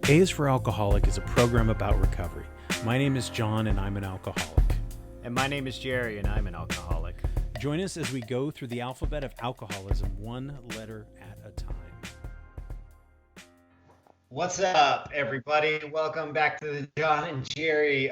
A is for Alcoholic is a program about recovery. My name is John and I'm an alcoholic. And my name is Jerry and I'm an alcoholic. Join us as we go through the alphabet of alcoholism one letter at a time. What's up, everybody? Welcome back to the John and Jerry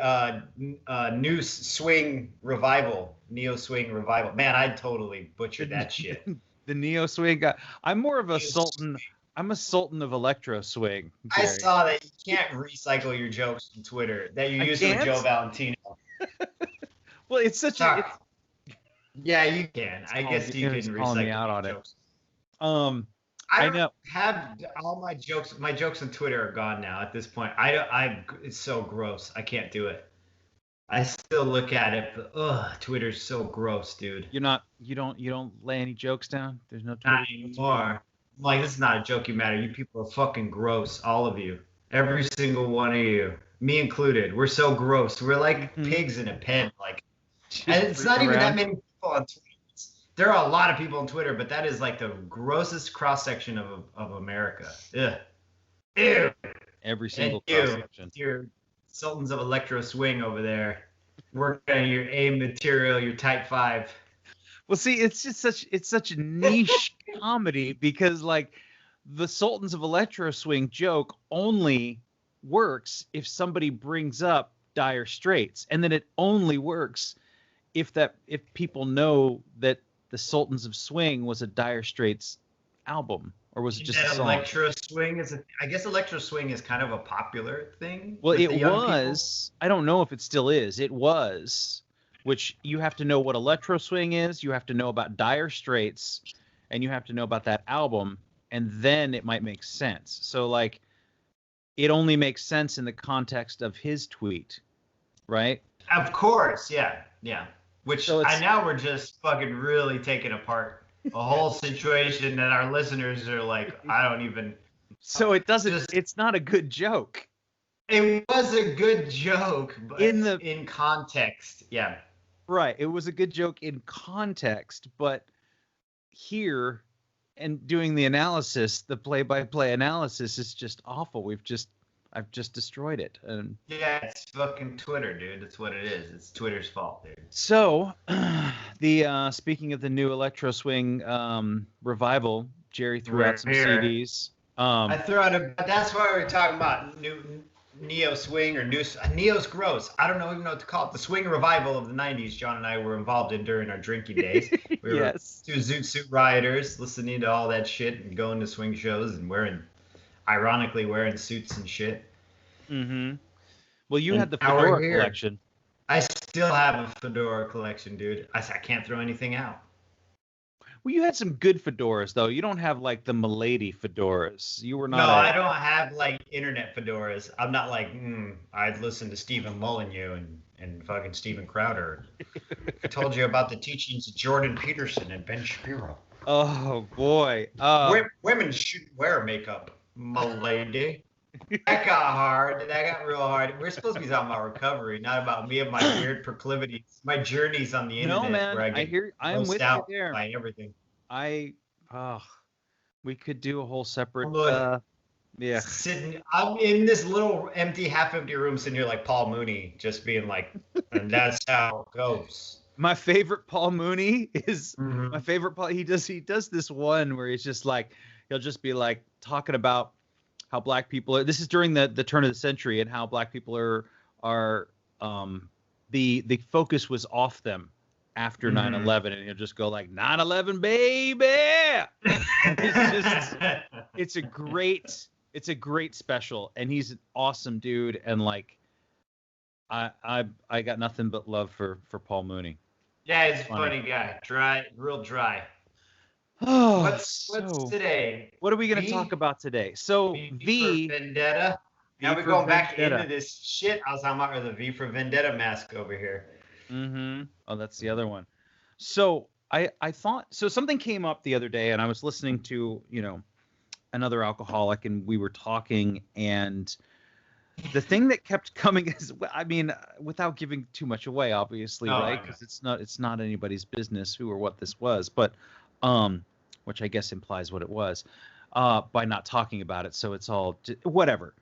new swing revival, neo swing revival. Man, I totally butchered that shit. The neo swing guy. I'm more of a sultan. I'm a sultan of electro swing. Jerry. I saw that you can't recycle your jokes on Twitter that you used with Joe Valentino. Well, it's such a. Yeah, you can. I guess you can recycle me out on jokes. It. I don't have all my jokes. My jokes on Twitter are gone now. At this point, it's so gross. I can't do it. I still look at it, but Twitter's so gross, dude. You don't lay any jokes down. There's no Twitter not anymore. I'm like, this is not a joking matter. You people are fucking gross, all of you, every single one of you, me included. We're so gross. We're like pigs in a pen. Like, and it's not even that many people on Twitter. There are a lot of people on Twitter, but that is like the grossest cross section of America. Ugh. Ew. Every single cross section. Your sultans of electro swing over there, working on your A material, your type 5. Well, see, it's such a niche comedy because like the Sultans of Electro Swing joke only works if somebody brings up Dire Straits, and then it only works if people know that the Sultans of Swing was a Dire Straits album, or was it just a song? Electro Swing I guess Electro Swing is kind of a popular thing. Well, it was. I don't know if it still is. It was. Which you have to know what electro swing is, you have to know about Dire Straits, and you have to know about that album, and then it might make sense. So like, it only makes sense in the context of his tweet, right? Of course, yeah. Which now we're just fucking really taking apart a whole situation that our listeners are like, I don't even. So it doesn't. It's not a good joke. It was a good joke, but in context, yeah. Right. It was a good joke in context, but here and doing the analysis, the play-by-play analysis is just awful. I've just destroyed it. And yeah, it's fucking Twitter, dude. That's what it is. It's Twitter's fault, dude. So, speaking of the new electro swing revival, Jerry threw out some CDs. I threw out that's why we're talking about neo swing or neo's gross. I don't even know what to call it. The swing revival of the 90s John and I were involved in during our drinking days. We were two Zoot Suit rioters listening to all that shit and going to swing shows and ironically wearing suits and shit. Mm-hmm. Well, you had the fedora collection. I still have a fedora collection, dude. I can't throw anything out. Well, you had some good fedoras, though. You don't have, like, the Milady fedoras. You were not. No, I don't have, like, internet fedoras. I'm not like, I'd listen to Stephen Molyneux and fucking Steven Crowder. I told you about the teachings of Jordan Peterson and Ben Shapiro. Oh, boy. Women shouldn't wear makeup, Milady. That got hard. That got real hard. We're supposed to be talking about recovery, not about me and my weird proclivities, my journeys on the internet. No, man. Where I'm with you there. By everything. We could do a whole separate. I'm in this little half-empty room, sitting here like Paul Mooney, just being like, and that's how it goes. My favorite Paul Mooney is my favorite. He does this one where he's just like, he'll just be like talking about how black people are. This is during the turn of the century, and how black people are the focus was off them after 9/11, and he'll just go like 9/11 baby. It's a great special, and he's an awesome dude, and like I got nothing but love for Paul Mooney. Yeah, he's a funny guy. Real dry. Oh, what's today? What are we going to talk about today? So V for Vendetta. Now we're going back into this shit I was talking about, or the V for Vendetta mask over here. Mm-hmm. Oh, that's the other one. So I thought something came up the other day, and I was listening to another alcoholic, and we were talking, and the thing that kept coming is, I mean, without giving too much away, obviously, right? Because it's not anybody's business who or what this was, but which I guess implies what it was, by not talking about it. So it's all whatever.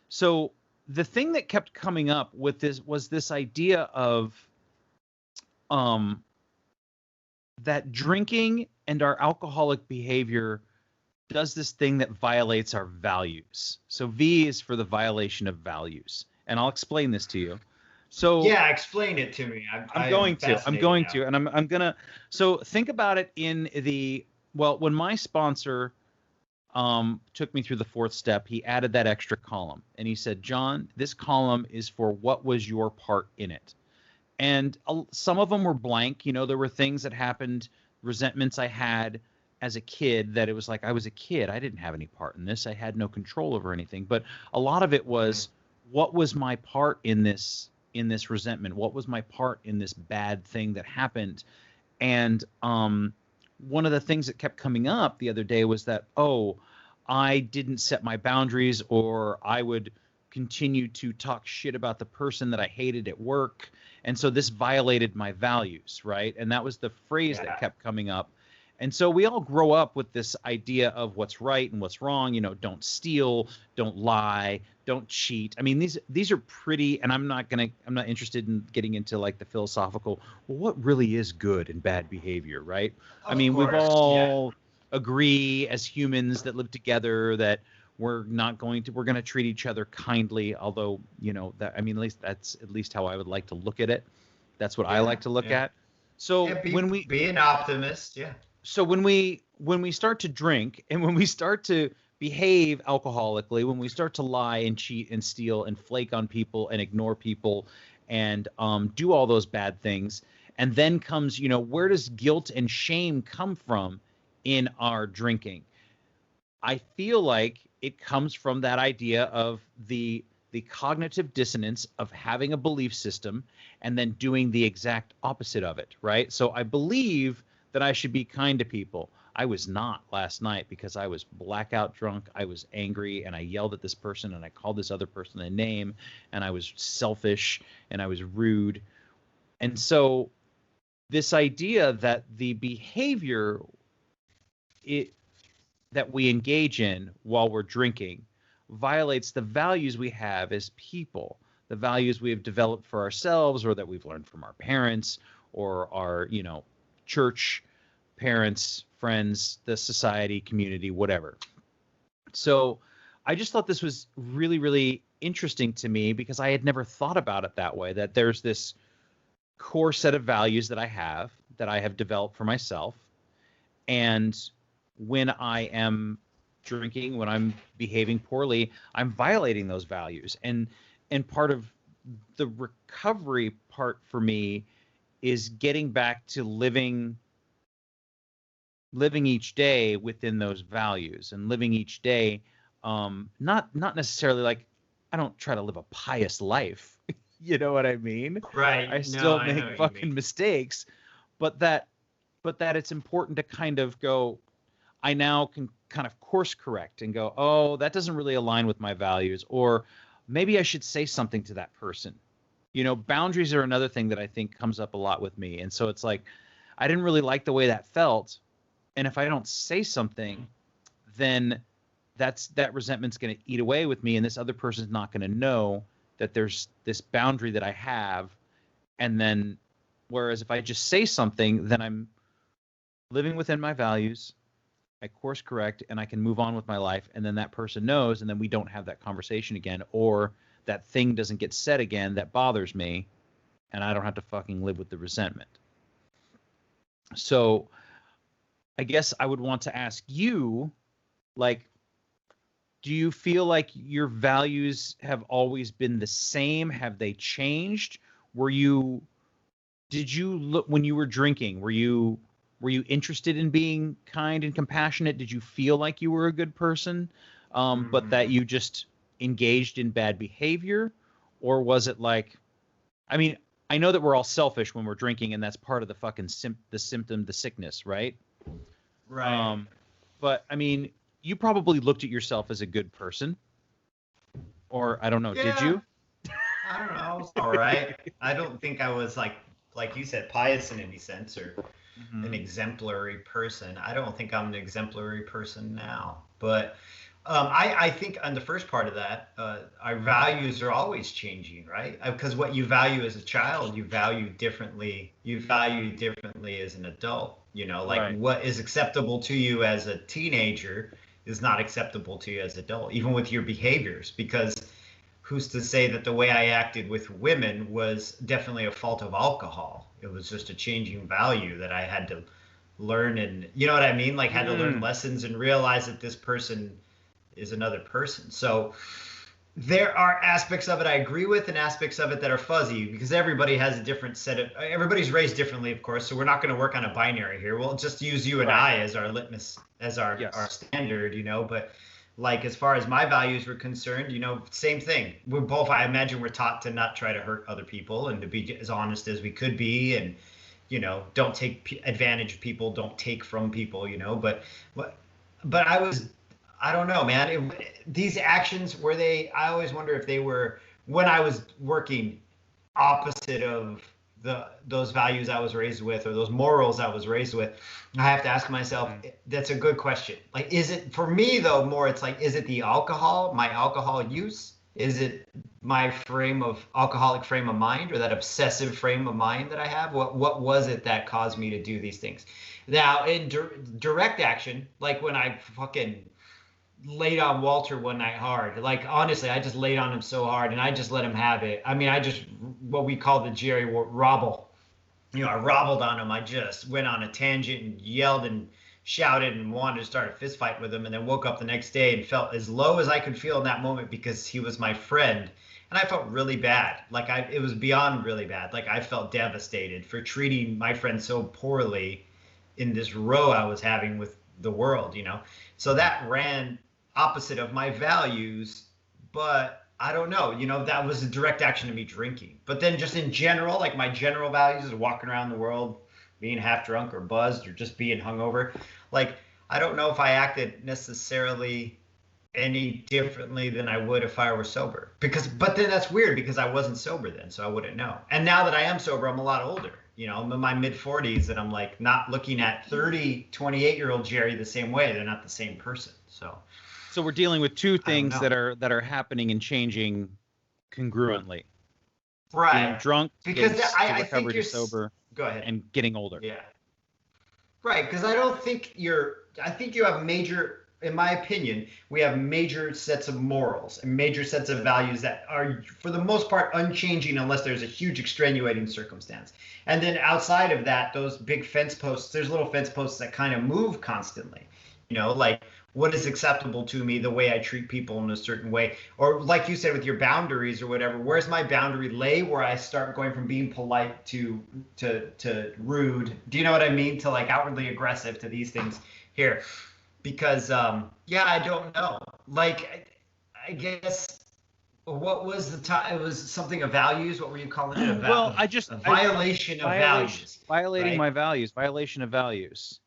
So the thing that kept coming up with this was this idea of that drinking and our alcoholic behavior does this thing that violates our values. So V is for the violation of values. And I'll explain this to you. So yeah, explain it to me. I'm going to, and I'm gonna. So think about it in the, well, when my sponsor took me through the fourth step, he added that extra column, and he said, John, this column is for what was your part in it. And some of them were blank. You know, there were things that happened, resentments I had as a kid that it was like I was a kid. I didn't have any part in this. I had no control over anything. But a lot of it was, what was my part in this resentment? What was my part in this bad thing that happened? And one of the things that kept coming up the other day was that, oh, I didn't set my boundaries, or I would continue to talk shit about the person that I hated at work. And so this violated my values, right? And that was the phrase that kept coming up. And so we all grow up with this idea of what's right and what's wrong. You know, don't steal, don't lie, don't cheat. I mean, these are pretty, and I'm not interested in getting into like the philosophical, well, what really is good and bad behavior, right? I mean, we've all agree as humans that live together that we're going to treat each other kindly, although, you know, that, I mean, at least that's at least how I would like to look at it. That's what I like to look at. So when we be an optimist, so when we start to drink, and when we start to behave alcoholically, when we start to lie and cheat and steal and flake on people and ignore people and do all those bad things, and then comes, you know, where does guilt and shame come from in our drinking? I feel like it comes from that idea of the cognitive dissonance of having a belief system and then doing the exact opposite of it, right? So I believe that I should be kind to people. I was not last night because I was blackout drunk. I was angry, and I yelled at this person, and I called this other person a name, and I was selfish, and I was rude. And so this idea that the behavior that we engage in while we're drinking violates the values we have as people, the values we have developed for ourselves, or that we've learned from our parents or our, you know, church, parents, friends, the society, community, whatever. So I just thought this was really, really interesting to me because I had never thought about it that way, that there's this core set of values that I have developed for myself. And when I am drinking, when I'm behaving poorly, I'm violating those values. And part of the recovery part for me is getting back to living each day within those values, and living each day, not necessarily like, I don't try to live a pious life. You know what I mean? Right. I still make fucking mistakes, but that it's important to kind of go, I now can kind of course correct and go, oh, that doesn't really align with my values, or maybe I should say something to that person. You know, boundaries are another thing that I think comes up a lot with me. And so it's like, I didn't really like the way that felt. And if I don't say something, then that resentment's going to eat away with me. And this other person's not going to know that there's this boundary that I have. And then, whereas if I just say something, then I'm living within my values, I course correct, and I can move on with my life. And then that person knows, and then we don't have that conversation again, or that thing doesn't get said again that bothers me, and I don't have to fucking live with the resentment. So I guess I would want to ask you, like, do you feel like your values have always been the same? Have they changed? Did you look, when you were drinking, were you interested in being kind and compassionate? Did you feel like you were a good person, but that you just engaged in bad behavior? Or was it like, I mean, I know that we're all selfish when we're drinking, and that's part of the fucking the symptom, the sickness, right? Right. But I mean, you probably looked at yourself as a good person, or I don't know, did you? I don't know. I was all right. I don't think I was like you said, pious in any sense, or an exemplary person. I don't think I'm an exemplary person now, but I think on the first part of that, our values are always changing, right? Because what you value as a child, you value differently. You value differently as an adult. You know, like Right. what is acceptable to you as a teenager is not acceptable to you as an adult, even with your behaviors. Because who's to say that the way I acted with women was definitely a fault of alcohol? It was just a changing value that I had to learn, and you know what I mean? Like had to learn Mm. lessons and realize that this person is another person. So there are aspects of it I agree with and aspects of it that are fuzzy because everybody has a different set of everybody's raised differently, of course. So we're not going to work on a binary here. We'll just use you and Right. I as our litmus, as our Yes. standard, you know. But like as far as my values were concerned, you know, same thing. We're both, I imagine we're taught to not try to hurt other people and to be as honest as we could be, and you know, don't take advantage of people, don't take from people, you know. But I don't know, man. These actions were they? I always wonder if they were when I was working opposite of those values I was raised with or those morals I was raised with. I have to ask myself. Mm. That's a good question. Like, is it for me though? More, it's like, is it the alcohol, my alcohol use? Is it my alcoholic frame of mind, or that obsessive frame of mind that I have? What was it that caused me to do these things? Now, in direct action, like when I fucking laid on Walter one night hard. Like honestly, I just laid on him so hard, and I just let him have it. I mean, I just what we call the Jerry robble. You know, I robbled on him. I just went on a tangent and yelled and shouted and wanted to start a fist fight with him, and then woke up the next day and felt as low as I could feel in that moment because he was my friend. And I felt really bad. Like it was beyond really bad. Like I felt devastated for treating my friend so poorly in this row I was having with the world, you know. So that ran opposite of my values, but I don't know, you know, that was a direct action to me drinking. But then just in general, like my general values is walking around the world being half drunk or buzzed or just being hungover. Like I don't know if I acted necessarily any differently than I would if I were sober. But then that's weird because I wasn't sober then, so I wouldn't know. And now that I am sober, I'm a lot older. You know, I'm in my mid 40s and I'm like not looking at 30, 28-year-old Jerry the same way. They're not the same person. So we're dealing with two I don't things know. that are happening and changing congruently. Being Right. drunk, Because getting to I think recovery to sober, go ahead. and getting older. Yeah. Right, because I don't think I think you have major, in my opinion, we have major sets of morals and major sets of values that are, for the most part, unchanging unless there's a huge extenuating circumstance. And then outside of that, those big fence posts, there's little fence posts that kind of move constantly. You know, like what is acceptable to me, the way I treat people in a certain way, or like you said with your boundaries or whatever. Where's my boundary lay where I start going from being polite to rude? Do you know what I mean? To like outwardly aggressive to these things here, because yeah, I don't know. Like I guess what was the time? It was something of values. What were you calling it? Well, A violation of values, violating right? my values, violation of values.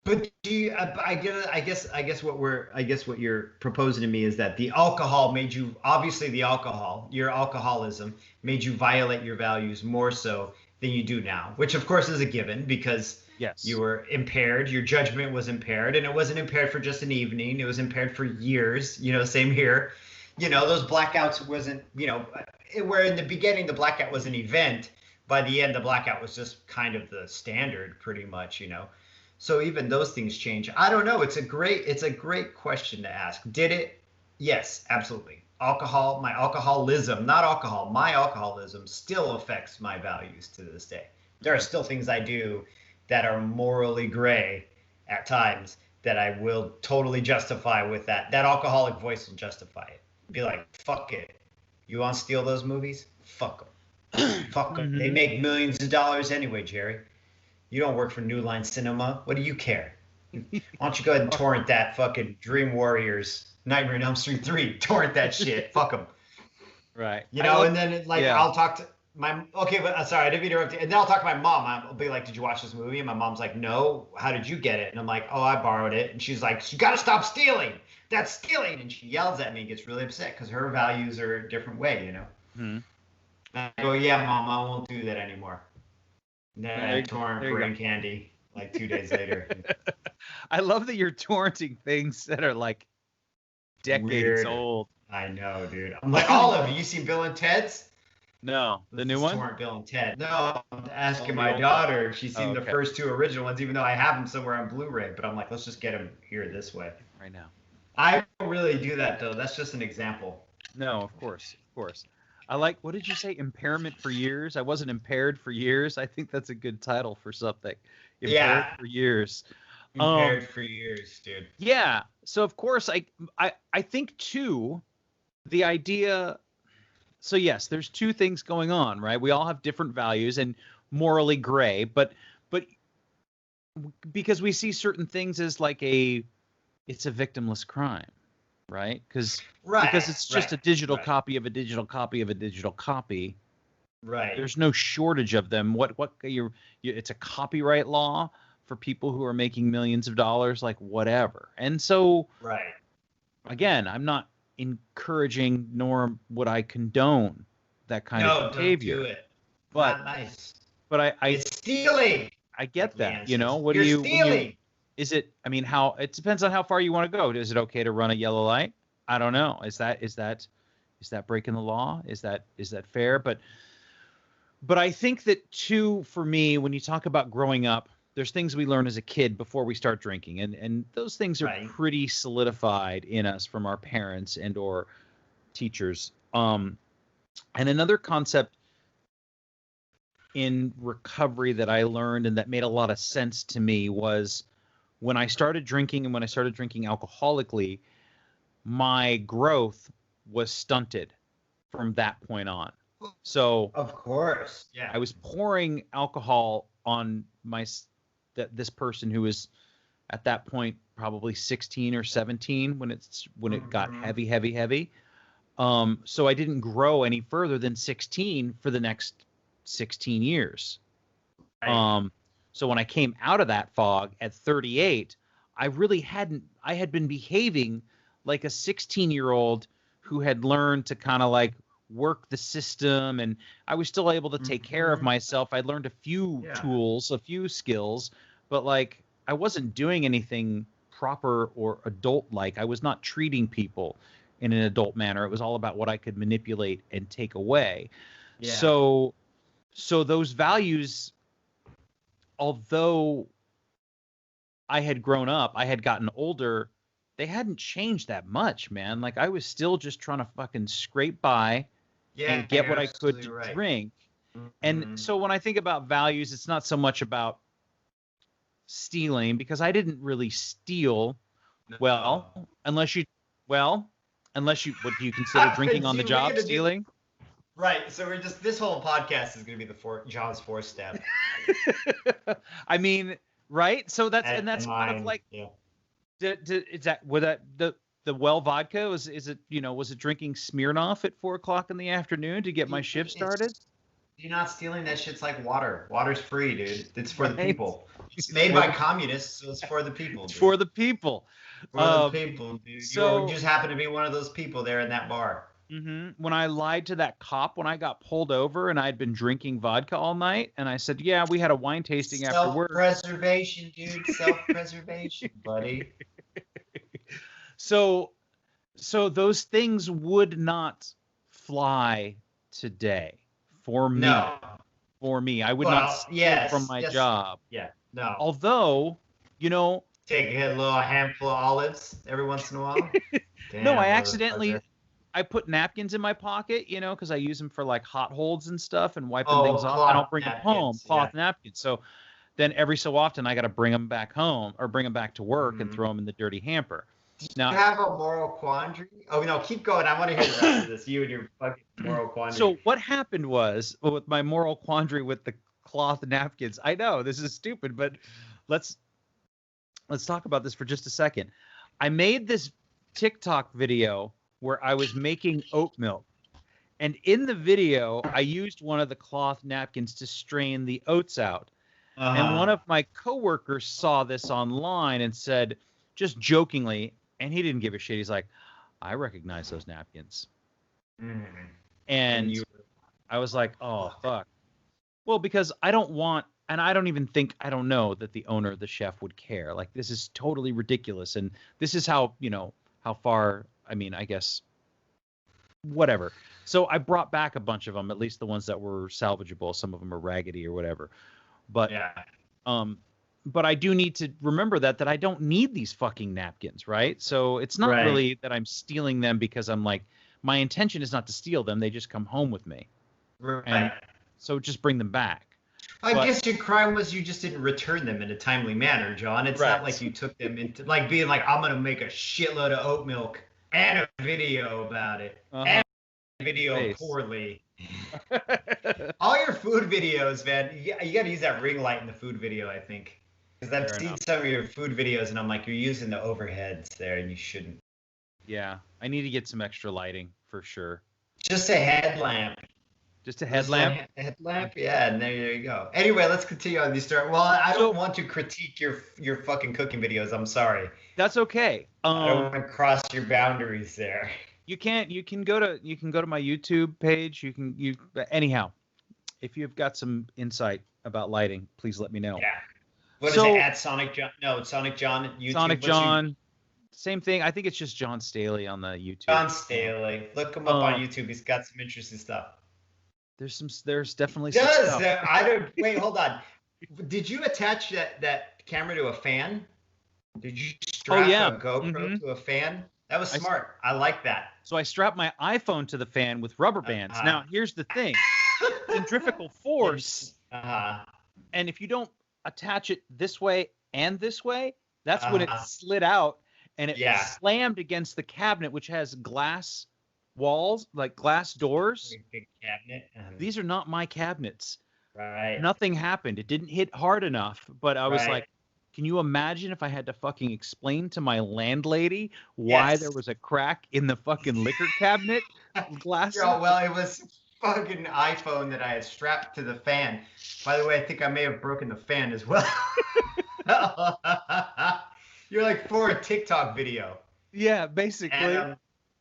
But do you, I guess what you're proposing to me is that the alcohol made you, obviously the alcohol, your alcoholism made you violate your values more so than you do now, which of course is a given because you Yes. were impaired, your judgment was impaired, and it wasn't impaired for just an evening, it was impaired for years, you know, same here. You know, those blackouts wasn't, you know, where in the beginning the blackout was an event, by the end the blackout was just kind of the standard pretty much, you know. So even those things change. I don't know. It's a great question to ask. Did it? Yes, absolutely. Alcohol, my alcoholism, not alcohol, my alcoholism still affects my values to this day. There are still things I do that are morally gray at times that I will totally justify with that. That alcoholic voice will justify it. Be like, fuck it. You want to steal those movies? Fuck them. Fuck them. They Hmm. make millions of dollars anyway, Jerry. You don't work for New Line Cinema. What do you care? Why don't you go ahead and torrent that fucking Dream Warriors Nightmare on Elm Street 3? Torrent that shit. Fuck them. Right. You I know, love. and then like Yeah. I'll talk to my okay, but sorry, I didn't mean to interrupt you. And then I'll talk to my mom. I'll be like, "Did you watch this movie?" And my mom's like, "No. How did you get it?" And I'm like, "Oh, I borrowed it." And she's like, "You gotta stop stealing. That's stealing." And she yells at me and gets really upset because her values are a different way, you know. Hmm. And I go, "Yeah, mom, I won't do that anymore." And then I torrent There you go. Brain Candy like 2 days later. I love that you're torrenting things that are like decades weird. old. I know, dude. I'm like, all of you seen Bill and Ted's? No, the new one? Weren't Bill and Ted. No, I'm asking the my old daughter if she's seen the okay. first two original ones, even though I have them somewhere on Blu-ray. But I'm like, let's just get them here this way. Right now. I don't really do that though. That's just an example. No, of course. I like, what did you say? Impairment for years? I wasn't impaired for years. I think that's a good title for something. Impaired for years. Impaired for years, dude. Yeah. So of course I think too, the idea, so yes, there's two things going on, right? We all have different values and morally gray, but because we see certain things as like it's a victimless crime, right? Because it's just a digital copy of a digital copy of a digital copy. Right. There's no shortage of them. It's a copyright law for people who are making millions of dollars, like whatever. And so, again, I'm not encouraging nor would I condone that kind of behavior. Don't do it. But not nice. But it's stealing. I get that. You know, You're stealing. Is it? I mean, it depends on how far you want to go. Is it okay to run a yellow light? I don't know. Is that breaking the law? Is that fair? But I think that too, for me, when you talk about growing up, there's things we learn as a kid before we start drinking, and those things are pretty solidified in us from our parents and or teachers. And another concept in recovery that I learned and that made a lot of sense to me was when I started drinking and when I started drinking alcoholically, my growth was stunted from that point on. So of course, yeah, I was pouring alcohol on this person who was at that point probably 16 or 17 when it got heavy. So I didn't grow any further than 16 for the next 16 years. So when I came out of that fog at 38, I had been behaving like a 16-year-old who had learned to kind of like work the system, and I was still able to take care of myself. I learned a few tools, a few skills, but like I wasn't doing anything proper or adult-like. I was not treating people in an adult manner. It was all about what I could manipulate and take away. Yeah. So those values, although I had grown up, I had gotten older, they hadn't changed that much, man. Like I was still just trying to fucking scrape by and get what I could to drink. And so when I think about values, it's not so much about stealing, because I didn't really steal. Unless you, what do you consider drinking on the job stealing? Right. So this whole podcast is going to be John's fourth step. I mean, right. So that's kind of like, the well vodka was it drinking Smirnoff at 4:00 in the afternoon to get my shift started? You're not stealing. That shit's like water. Water's free, dude. It's for the people. It's made by communists, so it's for the people. Dude. It's for the people. For the people, dude. So you just happen to be one of those people there in that bar. Mm-hmm. When I lied to that cop when I got pulled over and I'd been drinking vodka all night, and I said, "Yeah, we had a wine tasting after work." Self-preservation, dude. Self-preservation, buddy. So those things would not fly today for me. No. For me, I would not steal from my job. Yeah, no. Although, take a little handful of olives every once in a while. Damn, no, I put napkins in my pocket, because I use them for like hot holds and stuff and wiping things off. I don't bring them home, cloth napkins. So then every so often I got to bring them back home or bring them back to work and throw them in the dirty hamper. Now, you have a moral quandary? Oh, no, keep going. I want to hear the rest of this. You and your fucking moral quandary. So what happened was, with my moral quandary with the cloth napkins, I know this is stupid, but let's talk about this for just a second. I made this TikTok video where I was making oat milk. And in the video, I used one of the cloth napkins to strain the oats out. And one of my coworkers saw this online and said, just jokingly, and he didn't give a shit. He's like, I recognize those napkins. And I was like, oh, fuck. Well, because I don't want, and I don't know that the owner, the chef, would care. Like, this is totally ridiculous. And this is how far I mean, I guess whatever. So I brought back a bunch of them, at least the ones that were salvageable. Some of them are raggedy or whatever. But but I do need to remember that I don't need these fucking napkins, right? So it's not really that I'm stealing them because I'm like, my intention is not to steal them. They just come home with me. Right. And so just bring them back. I guess your crime was you just didn't return them in a timely manner, John. It's not like you took them into like being like, I'm gonna make a shitload of oat milk and a video about it. And a video poorly. All your food videos, man, you gotta use that ring light in the food video, I think. Because I've seen some of your food videos and I'm like, you're using the overheads there and you shouldn't. Yeah, I need to get some extra lighting for sure. Just a headlamp. Just a headlamp? Headlamp, yeah, and there you go. Anyway, let's continue on these stories. Well, I don't want to critique your fucking cooking videos. I'm sorry. That's okay. I don't want to cross your boundaries there. You can go to my YouTube page. Anyhow, if you've got some insight about lighting, please let me know. Yeah. What is it at Sonic John? No, it's Sonic John at YouTube. Sonic John. Same thing. I think it's just John Staley on the YouTube. John Staley. Look him up on YouTube. He's got some interesting stuff. There's definitely some stuff. Wait, hold on. Did you attach that camera to a fan? Did you strap a GoPro to a fan? That was smart. I like that. So I strapped my iPhone to the fan with rubber bands. Now, here's the thing. Centrifugal force. And if you don't attach it this way and this way, that's when it slid out and it slammed against the cabinet, which has glass walls, like glass doors. Big cabinet. These are not my cabinets. Right. Nothing happened. It didn't hit hard enough, but I was like, can you imagine if I had to fucking explain to my landlady why there was a crack in the fucking liquor cabinet glass? Well, it was fucking iPhone that I had strapped to the fan. By the way, I think I may have broken the fan as well. You're like for a TikTok video. Yeah, basically. And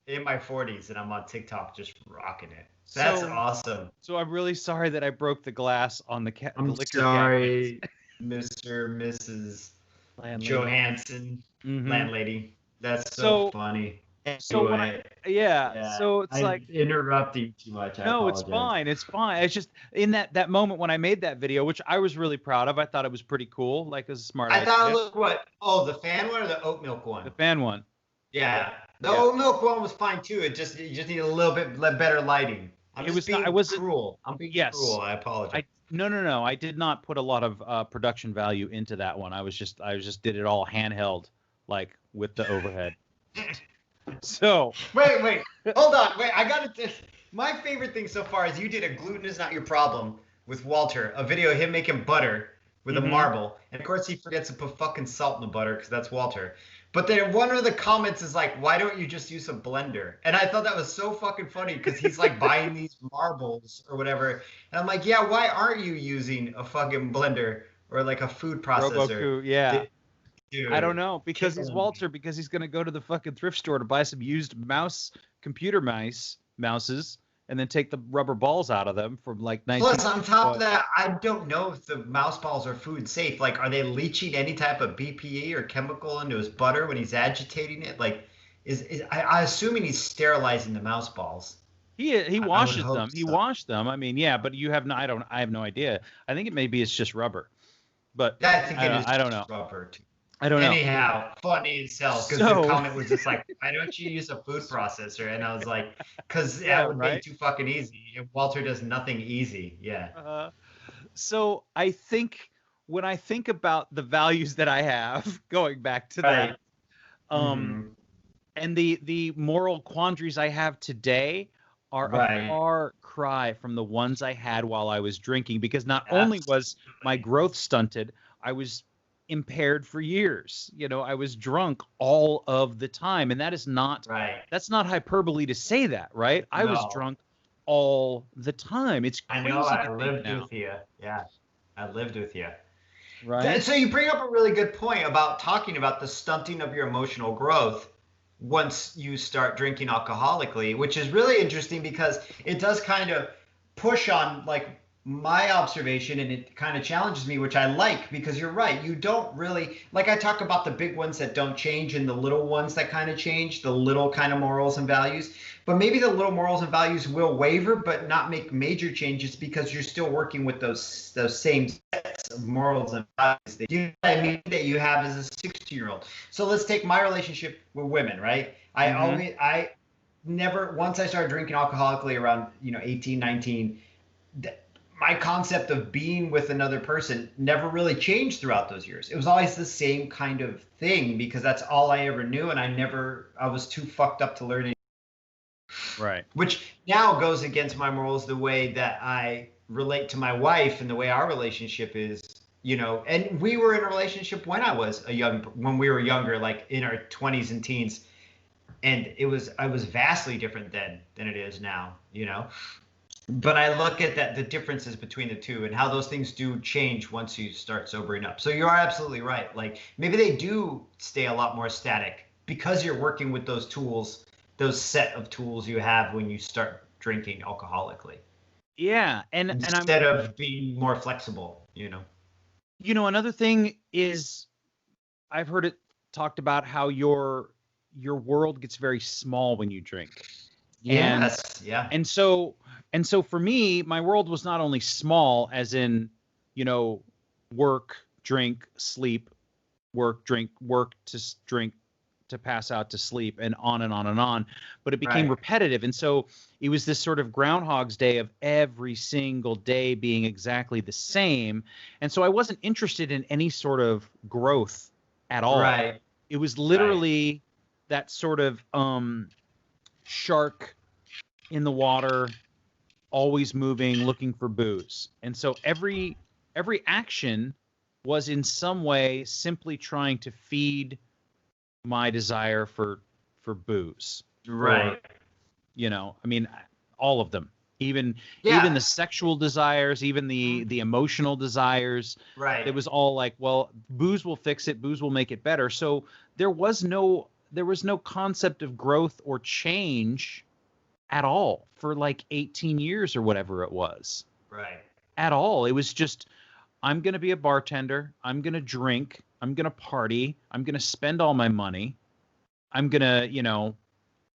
in my 40s, and I'm on TikTok just rocking it. That's awesome. So I'm really sorry that I broke the glass on the liquor cabinet. I'm sorry, Mr. Mrs. Landlady. Johansson, landlady. That's so funny. So when so it's like interrupting too much. No, it's fine. It's fine. It's just in that moment when I made that video, which I was really proud of. I thought it was pretty cool. Like it was a smart idea. I thought it looked what? Oh, the fan one or the oat milk one? The fan one. Yeah. The oat milk one was fine too. You just need a little bit better lighting. I wasn't cruel. I'm being cruel. I apologize. No. I did not put a lot of production value into that one. I just did it all handheld, like with the overhead. So wait, hold on. I got to. My favorite thing so far is you did a gluten is not your problem with Walter, a video of him making butter with a marble, and of course he forgets to put fucking salt in the butter because that's Walter. But then one of the comments is like, why don't you just use a blender? And I thought that was so fucking funny because he's like buying these marbles or whatever. And I'm like, yeah, why aren't you using a fucking blender or like a food processor? Roboku, yeah. Dude, I don't know because he's Walter because he's going to go to the fucking thrift store to buy some used computer mouses and then take the rubber balls out of them from like 19. Plus, on top of that, I don't know if the mouse balls are food safe. Like, are they leaching any type of BPA or chemical into his butter when he's agitating it? Like, I assuming he's sterilizing the mouse balls. He washes them. So. He washed them. I mean, yeah, but you have no. I have no idea. I think it's just rubber. But I think I don't know. Rubber too. I don't know. Anyhow, funny as hell because the comment was just like, "Why don't you use a food processor?" And I was like, "Because that would be too fucking easy." And Walter does nothing easy. Yeah. So I think when I think about the values that I have, going back to that, and the moral quandaries I have today are a far cry from the ones I had while I was drinking. Because not only was my growth stunted, I was impaired for years. I was drunk all of the time, and that is not that's not hyperbole to say that, right? I was drunk all the time. It's crazy. I know. I lived with you. Yeah, I lived with you. Right. So you bring up a really good point about talking about the stunting of your emotional growth once you start drinking alcoholically, which is really interesting because it does kind of push on like my observation, and it kind of challenges me, which I like, because you're right. You don't really, like, I talk about the big ones that don't change and the little ones that kind of change, the little kind of morals and values. But maybe the little morals and values will waver, but not make major changes because you're still working with those same sets of morals and values that you, I mean, that you have as a 16-year-old. So let's take my relationship with women, right? I never, once I started drinking alcoholically around, 18, 19, my concept of being with another person never really changed throughout those years. It was always the same kind of thing because that's all I ever knew. And I was too fucked up to learn anything. Right. Which now goes against my morals, the way that I relate to my wife and the way our relationship is, and we were in a relationship when when we were younger, like in our 20s and teens. And I was vastly different then than it is now, But I look at the differences between the two and how those things do change once you start sobering up. So you are absolutely right. Like maybe they do stay a lot more static because you're working with those tools, those set of tools you have when you start drinking alcoholically. Yeah, and instead of being more flexible, Another thing is I've heard it talked about how your world gets very small when you drink. Yes, yeah. And so for me, my world was not only small as in, work, drink, sleep, work, drink, to pass out to sleep, and on and on and on, but it became repetitive. And so it was this sort of Groundhog's Day of every single day being exactly the same. And so I wasn't interested in any sort of growth at all. Right. It was literally that sort of shark in the water, always moving, looking for booze. And so every action was in some way simply trying to feed my desire for booze. Right. All of them. Even the sexual desires, even the emotional desires. Right. It was all like, well, booze will fix it, booze will make it better. So there was no concept of growth or change at all for like 18 years or whatever it was. Right. At all. It was just, I'm going to be a bartender. I'm going to drink. I'm going to party. I'm going to spend all my money. I'm going to,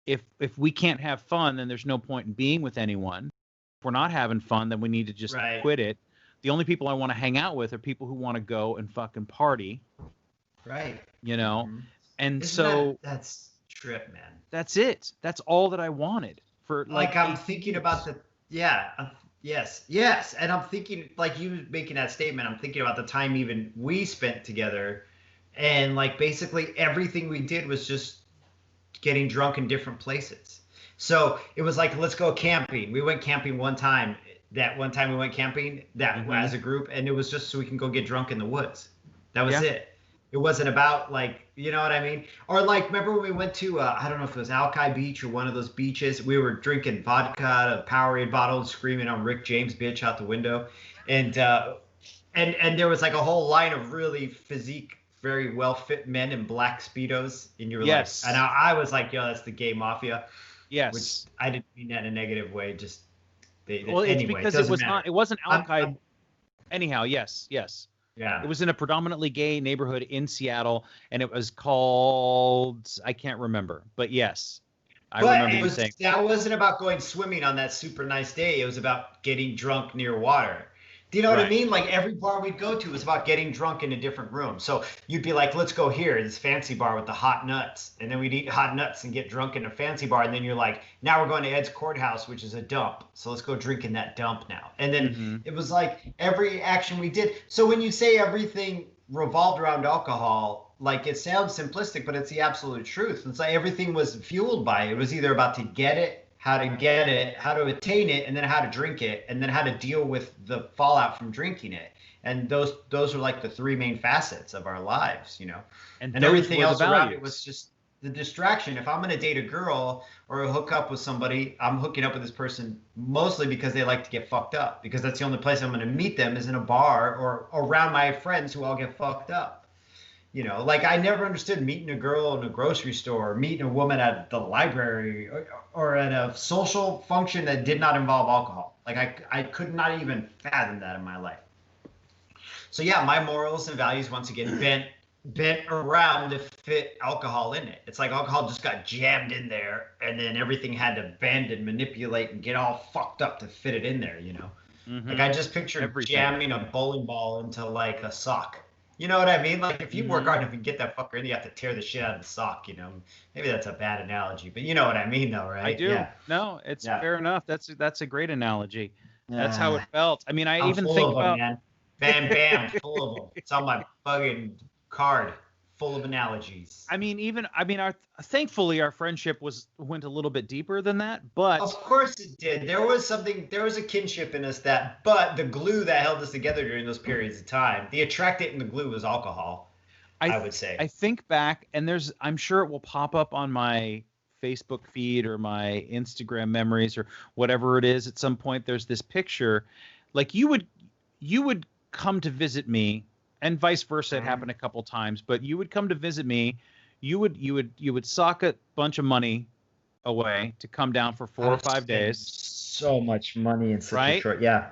if we can't have fun, then there's no point in being with anyone. If we're not having fun, then we need to just quit it. The only people I want to hang out with are people who want to go and fucking party. Right. Mm-hmm. And that's trip, man. That's it. That's all that I wanted for like I'm thinking about yes. And I'm thinking, like you making that statement, I'm thinking about the time even we spent together, and like basically everything we did was just getting drunk in different places. So it was like, let's go camping. We went camping one time. That one time we went camping as a group, and it was just so we can go get drunk in the woods. That was it. It wasn't about like, you know what I mean? Or like, remember when we went to, I don't know if it was Alki Beach or one of those beaches, we were drinking vodka out of Powerade bottles, screaming on Rick James bitch out the window. And there was like a whole line of really physique, very well fit men in black Speedos. And you were like, and I was like, yo, that's the gay mafia. Yes. Which I didn't mean that in a negative way. Just, it's anyway, because it wasn't Alki. Anyhow, yes. Yeah. It was in a predominantly gay neighborhood in Seattle, and it was called, I can't remember, but yes. I remember you saying that wasn't about going swimming on that super nice day. It was about getting drunk near water. Do you know what I mean? Like every bar we'd go to was about getting drunk in a different room. So you'd be like, let's go here, this fancy bar with the hot nuts. And then we'd eat hot nuts and get drunk in a fancy bar. And then you're like, now we're going to Ed's Courthouse, which is a dump. So let's go drink in that dump now. And then it was like every action we did. So when you say everything revolved around alcohol, like it sounds simplistic, but it's the absolute truth. It's like everything was fueled by it. It was either about to get it, how to get it, how to attain it, and then how to drink it, and then how to deal with the fallout from drinking it. And those are like the three main facets of our lives, And everything else around it was just the distraction. If I'm going to date a girl or hook up with somebody, I'm hooking up with this person mostly because they like to get fucked up, because that's the only place I'm going to meet them is in a bar or around my friends who all get fucked up. Like I never understood meeting a girl in a grocery store, or meeting a woman at the library, or at a social function that did not involve alcohol. Like I could not even fathom that in my life. So yeah, my morals and values once again bent around to fit alcohol in it. It's like alcohol just got jammed in there, and then everything had to bend and manipulate and get all fucked up to fit it in there. Like I just pictured Everything. jamming a bowling ball into like a sock. You know what I mean? Like if you work hard enough and get that fucker in, you have to tear the shit out of the sock. Maybe that's a bad analogy, but you know what I mean, though, I right? do. Yeah, No, it's yeah. fair enough. That's a great analogy. That's how it felt. I mean, I I'm even full think of them, about man. Bam, bam, full of them. It's on my fucking card, full of analogies. our thankfully our friendship went a little bit deeper than that, Of but course it did. There was a kinship in us but the glue that held us together during those periods of time, the attractant in the glue was alcohol, I would say. I think back, and I'm sure it will pop up on my Facebook feed or my Instagram memories or whatever it is at some point. There's this picture, like you would come to visit me, and vice versa. It happened a couple times, but you would come to visit me. You would sock a bunch of money away to come down for 4 or 5 days. So much money in such a Right? short, yeah.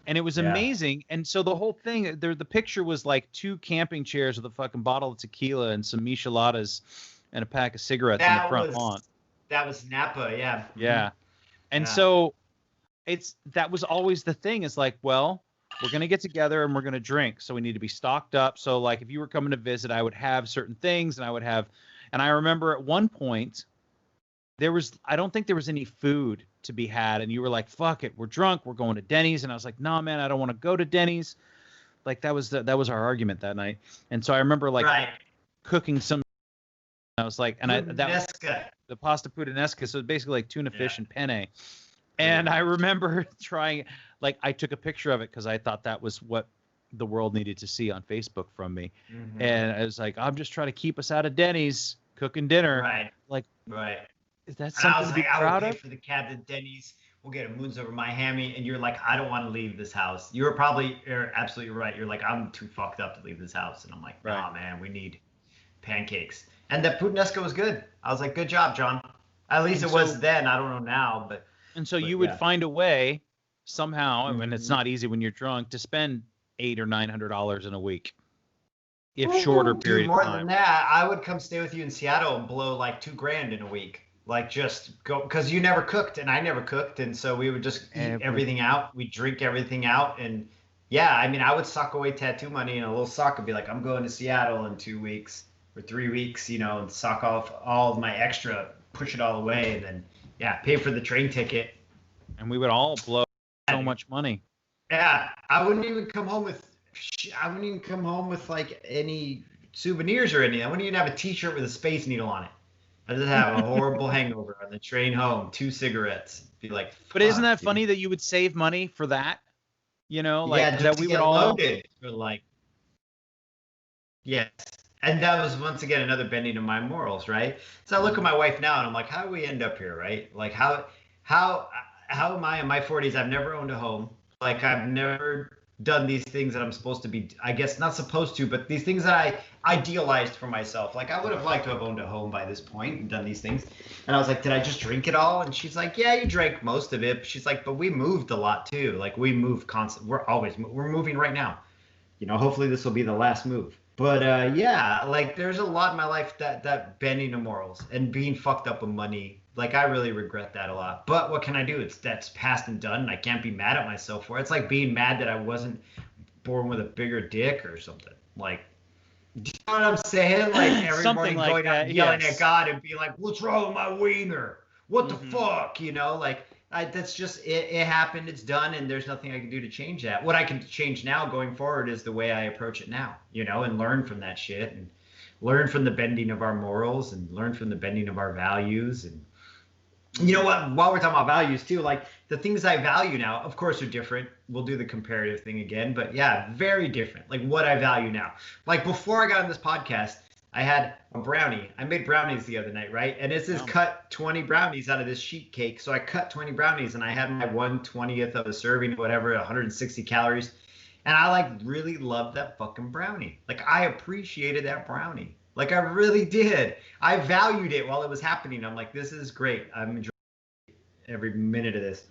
And it was Yeah. amazing. And so the whole thing, the picture was like 2 camping chairs with a fucking bottle of tequila and some micheladas and a pack of cigarettes in the front lawn. That was Napa, yeah. Yeah. And Yeah. so that was always the thing. Is like, well, we're going to get together and we're going to drink. So we need to be stocked up. So like if you were coming to visit, I would have certain things, and I remember at one point I don't think there was any food to be had, and you were like, fuck it, we're drunk, we're going to Denny's. And I was like, nah, man, I don't want to go to Denny's. Like that was our argument that night. And so I remember like cooking some, I was like, and the pasta puttanesca, so it's basically like tuna fish and penne. And I remember trying, like I took a picture of it because I thought that was what the world needed to see on Facebook from me. And I was like, I'm just trying to keep us out of Denny's cooking dinner. Right. Is that something to be proud I will of? pay for the cab to Denny's. We'll get a moons over my hammy. And you're like, I don't want to leave this house. You're absolutely right. You're like, I'm too fucked up to leave this house. And I'm like, nah, man, we need pancakes. And that puttanesca was good. I was like, good job, John. At least it was then. I don't know now, but. And so you would find a way somehow, and it's not easy when you're drunk, to spend $800 or $900 in a week. If shorter period of time. More than that, I would come stay with you in Seattle and blow like $2,000 in a week. Like just go, because you never cooked and I never cooked, and so we would just eat everything out. We drink everything out, and yeah, I mean, I would sock away tattoo money in a little sock and be like, I'm going to Seattle in 2 weeks or 3 weeks, and sock off all of my extra, push it all away, and then pay for the train ticket. And we would all blow so much money. Yeah, I wouldn't even come home with like any souvenirs or anything. I wouldn't even have a T-shirt with a Space Needle on it. I just have a horrible hangover on the train home, 2 cigarettes. Be like, but isn't that funny that you would save money for that? That we would all loaded for like, yes. And that was once again another bending of my morals, right? So I look at my wife now and I'm like, how do we end up here, right? Like how am I in my 40s? I've never owned a home. Like I've never done these things that I'm supposed to be, I guess not supposed to, but these things that I idealized for myself. Like I would have liked to have owned a home by this point and done these things. And I was like, did I just drink it all? And she's like, yeah, you drank most of it. She's like, but we moved a lot too. Like we move constant. We're moving right now. Hopefully this will be the last move. But like there's a lot in my life that bending of morals and being fucked up with money. Like I really regret that a lot. But what can I do? That's past and done. And I can't be mad at myself for it. It's like being mad that I wasn't born with a bigger dick or something. Like, do you know what I'm saying? Like every morning like going out yelling at God and being like, "What's wrong with my wiener? What the fuck?" Like that's just it. It happened. It's done, and there's nothing I can do to change that. What I can change now going forward is the way I approach it now. And learn from that shit and learn from the bending of our morals and learn from the bending of our values. And you know what? While we're talking about values too, like the things I value now, of course, are different. We'll do the comparative thing again, but yeah, very different. Like what I value now. Like before I got on this podcast, I had a brownie. I made brownies the other night, right? And it says cut 20 brownies out of this sheet cake. So I cut 20 brownies and I had my 1/20th of a serving, whatever, 160 calories. And I like really loved that fucking brownie. Like I appreciated that brownie. Like I really did. I valued it while it was happening. I'm like, this is great. I'm enjoying every minute of this.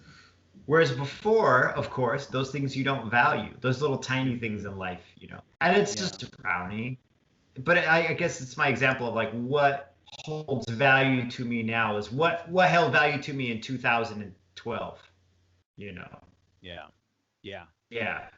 Whereas before, of course, those things you don't value, those little tiny things in life, and it's just a brownie. But I guess it's my example of like what holds value to me now is what held value to me in 2012, Yeah. Yeah. Yeah.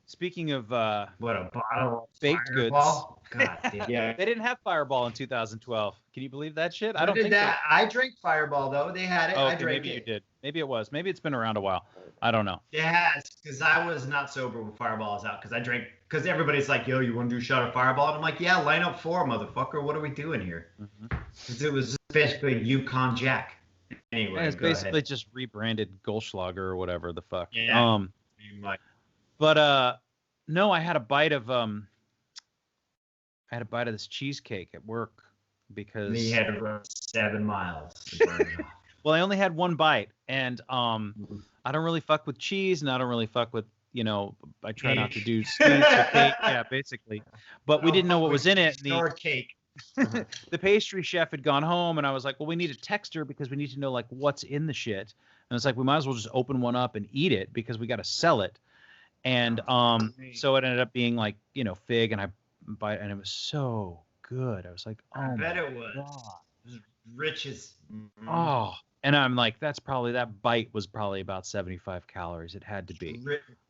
Speaking of What a bottle of baked goods. Fireball. God damn. Yeah. They didn't have Fireball in 2012. Can you believe that shit? I When don't did think that? I drank Fireball though. They had it. Oh, I okay, drank maybe you it. did. Maybe it was. Maybe it's been around a while. I don't know. It has, because I was not sober when Fireball was out. Because I drank. Because everybody's like, "Yo, you want to do a shot of Fireball?" And I'm like, "Yeah, line up 4, motherfucker. What are we doing here?" Because it was basically Yukon Jack. Anyway, And it's go basically ahead. just rebranded Goldschlager or whatever the fuck. Yeah. You might. But no, I had a bite of this cheesecake at work because And you had to run 7 miles to burn it off. well, I only had one bite, and I don't really fuck with cheese, and I don't really fuck with, I try not to do sweets or cake. Yeah, basically. But we didn't know what was in it. Or cake. The pastry chef had gone home, and I was like, well, we need a texture because we need to know like what's in the shit. And it's like, we might as well just open one up and eat it because we got to sell it. And so it ended up being like, fig, and I bite, and it was so good. I was like, oh, I bet my it was. God. It was rich as. Oh, and I'm like, that bite was probably about 75 calories. It had to be.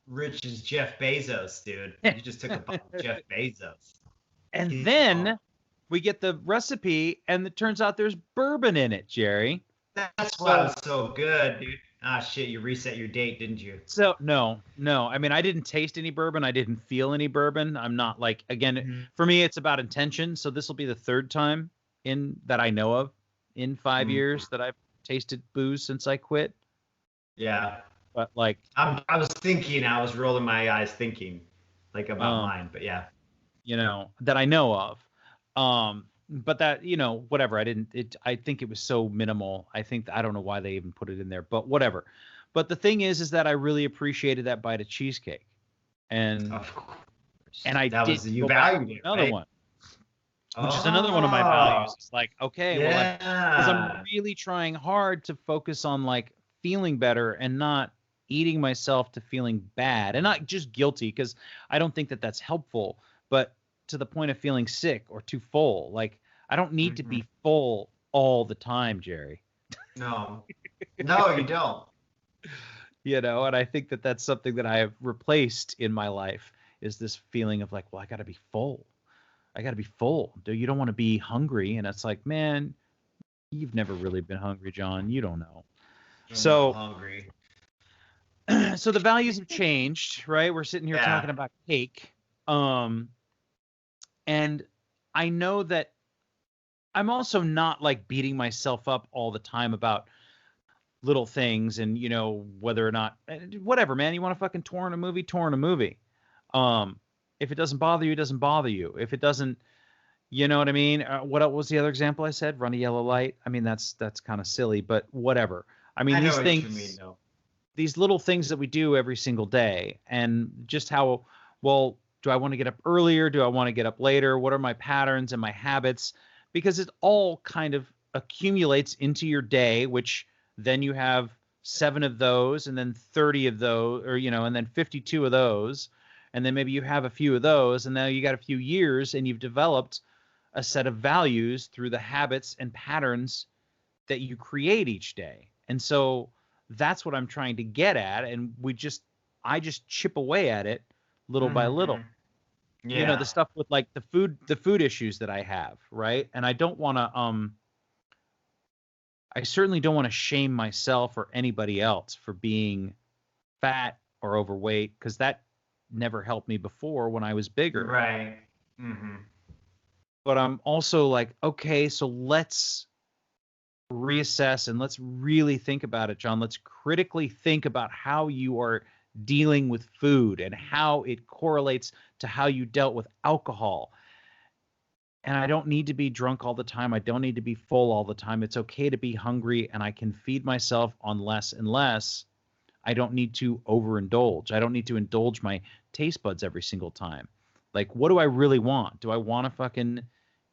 Rich as Jeff Bezos, dude. You just took a bite of Jeff Bezos. And then we get the recipe, and it turns out there's bourbon in it, Jerry. That's why it was so good, dude. Ah, shit, you reset your date, didn't you? So, no. I mean, I didn't taste any bourbon. I didn't feel any bourbon. I'm not like, again, for me, it's about intention. So this will be the third time that I know of in 5 years that I've tasted booze since I quit. Yeah. But like, I was rolling my eyes thinking like about mine, but yeah. That I know of. But that, whatever, I think it was so minimal. I don't know why they even put it in there, but whatever. But the thing is that I really appreciated that bite of cheesecake. And, of course. And you valued it, another right? one, which is another one of my values. It's like, okay, yeah. because I'm really trying hard to focus on like feeling better and not eating myself to feeling bad and not just guilty, because I don't think that that's helpful, but to the point of feeling sick or too full. Like, I don't need to be full all the time, Jerry. No, you don't. And I think that that's something that I have replaced in my life, is this feeling of like, well, I got to be full. You don't want to be hungry. And it's like, man, you've never really been hungry, John. You don't know. I'm hungry. So the values have changed, right? We're sitting here talking about cake. And I know that I'm also not like beating myself up all the time about little things and, whether or not, whatever, man, you want to fucking tour in a movie. If it doesn't bother you, it doesn't bother you. If it doesn't, you know what I mean? What was the other example I said? Run a yellow light. I mean, that's kind of silly, but whatever. I mean, these things, what you mean, though. These little things that we do every single day, and just how, well, do I want to get up earlier? Do I want to get up later? What are my patterns and my habits? Because it all kind of accumulates into your day, which then you have 7 of those, and then 30 of those, or, and then 52 of those. And then maybe you have a few of those, and now you got a few years, and you've developed a set of values through the habits and patterns that you create each day. And so that's what I'm trying to get at. And I just chip away at it little by little. Yeah. The stuff with like the food issues that I have, right? And I don't want to, I certainly don't want to shame myself or anybody else for being fat or overweight, because that never helped me before when I was bigger. Right. But I'm also like, okay, so let's reassess and let's really think about it, John. Let's critically think about how you are dealing with food and how it correlates to how you dealt with alcohol. And I don't need to be drunk all the time. I don't need to be full all the time. It's okay to be hungry, and I can feed myself on less and less. I don't need to overindulge. I don't need to indulge my taste buds every single time. Like, what do I really want? Do I want to fucking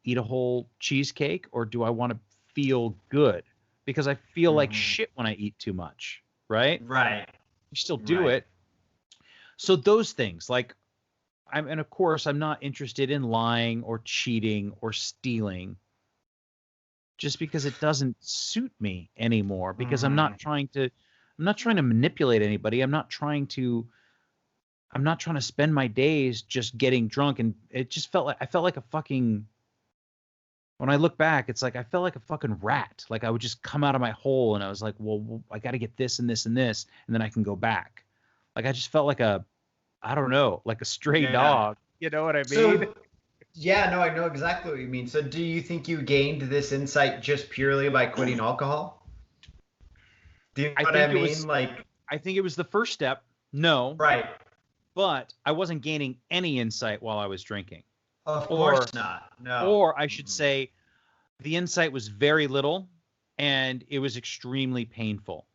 eat a whole cheesecake, or do I want to feel good? Because I feel like shit when I eat too much, right? Right. You still do Right. it. So those things, like, and of course, I'm not interested in lying or cheating or stealing just because it doesn't suit me anymore, because I'm Mhm. not trying to manipulate anybody. I'm not trying to spend my days just getting drunk. And it just I felt like a fucking, when I look back, it's like I felt like a fucking rat. Like I would just come out of my hole and I was like, well, I got to get this and this and this, and then I can go back. Like I just felt like I don't know, like a stray Yeah. dog. You know what I mean? So, yeah, no, I know exactly what you mean. So, do you think you gained this insight just purely by quitting alcohol? Do you know I what I think it mean? was Like, the first step. No, right. but I wasn't gaining any insight while I was drinking. Of Or course not. No. or I should Mm-mm. say the insight was very little and it was extremely painful.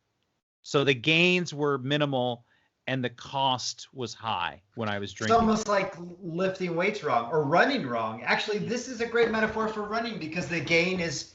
So the gains were minimal and the cost was high when I was It's drinking. almost like lifting weights wrong or running wrong. Actually, this is a great metaphor for running because the gain is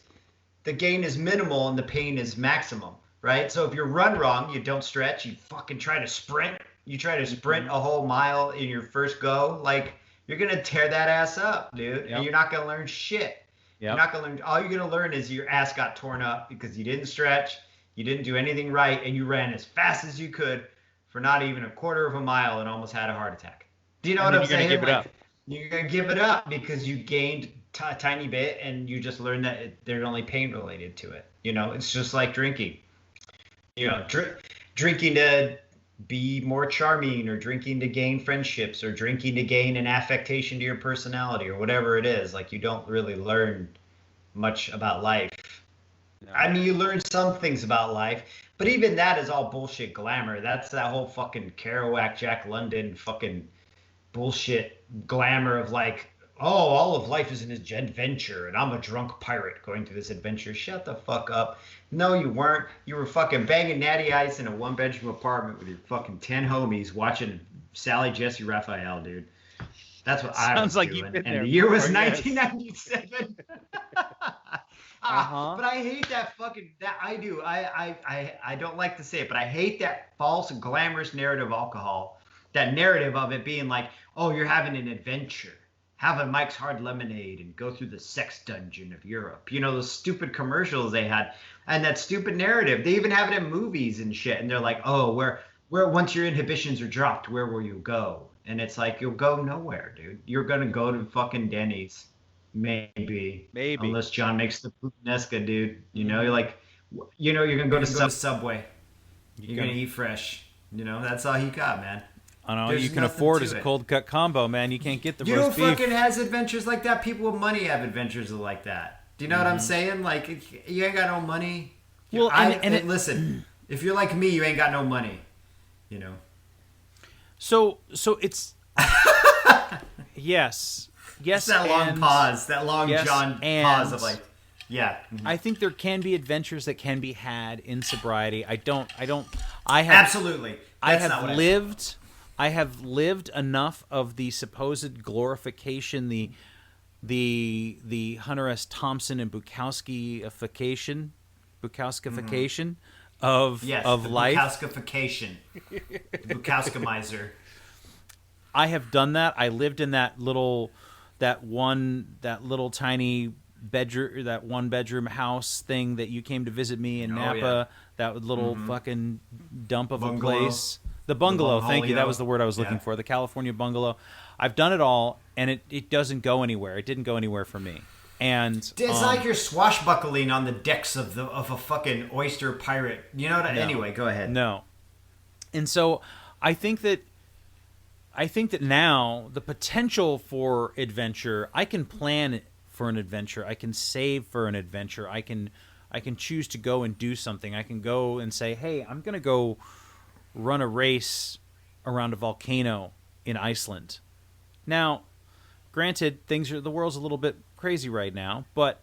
minimal and the pain is maximum, right? So if you run wrong, you don't stretch, you fucking try to sprint. You try to sprint a whole mile in your first go, like you're gonna tear that ass up, dude, and Yep. you're not gonna learn shit. You're Yep. not gonna learn. All you're gonna learn is your ass got torn up because you didn't stretch, you didn't do anything right, and you ran as fast as you could for not even a quarter of a mile and almost had a heart attack. Do you know And what then I'm you're gonna saying? give it Like up. you're gonna give it up because you gained a tiny bit and you just learned that there's only pain related to it. It's just like drinking. Drinking to be more charming, or drinking to gain friendships, or drinking to gain an affectation to your personality, or whatever it is. Like you don't really learn much about life. No. I mean, you learn some things about life, but even that is all bullshit glamour. That's that whole fucking Kerouac, Jack London fucking bullshit glamour of like, oh, all of life is an adventure, and I'm a drunk pirate going through this adventure. Shut the fuck up. No, you weren't. You were fucking banging Natty Ice in a one-bedroom apartment with your fucking 10 homies watching Sally Jesse Raphael, dude. That's what I Sounds was like doing. you've been And there the year was before, yes. 1997. Uh-huh. But I hate that fucking that I do. I don't like to say it, but I hate that false glamorous narrative of alcohol. That narrative of it being like, oh, you're having an adventure. Have a Mike's Hard Lemonade and go through the sex dungeon of Europe. Those stupid commercials they had, and that stupid narrative. They even have it in movies and shit. And they're like, oh, where once your inhibitions are dropped, where will you go? And it's like, you'll go nowhere, dude. You're gonna go to fucking Denny's. Maybe. Maybe. Unless John makes the puttanesca, dude. You're like, you're gonna go to Subway. You're gonna eat fresh. That's all he got, man. I know There's you can nothing afford to is a it. cold cut combo, man. You can't get the You know roast who beef. fucking has adventures like that? People with money have adventures like that. Do you know what I'm saying? Like, you ain't got no money. Well, Listen, if you're like me, you ain't got no money. So it's yes. It's that long pause, that long yes, John pause of like, yeah. I think there can be adventures that can be had in sobriety. I have Absolutely. That's not what I have lived enough of the supposed glorification, the Hunter S. Thompson and Bukowskification of life. Bukowskification. Bukowskimizer. I have done that. I lived in that little tiny bedroom, that one bedroom house thing that you came to visit me in Napa. Yeah. That little fucking dump of Bungalow. a place. The bungalow. Thank you. That was the word I was looking for. The California bungalow. I've done it all, and it doesn't go anywhere. It didn't go anywhere for me. And it's like you're swashbuckling on the decks of a fucking oyster pirate. You know what? No. Anyway, go ahead. No. And so I think that now the potential for adventure, I can plan for an adventure. I can save for an adventure. I can choose to go and do something. I can go and say, hey, I'm going to go run a race around a volcano in Iceland. Now, granted, the world's a little bit crazy right now, but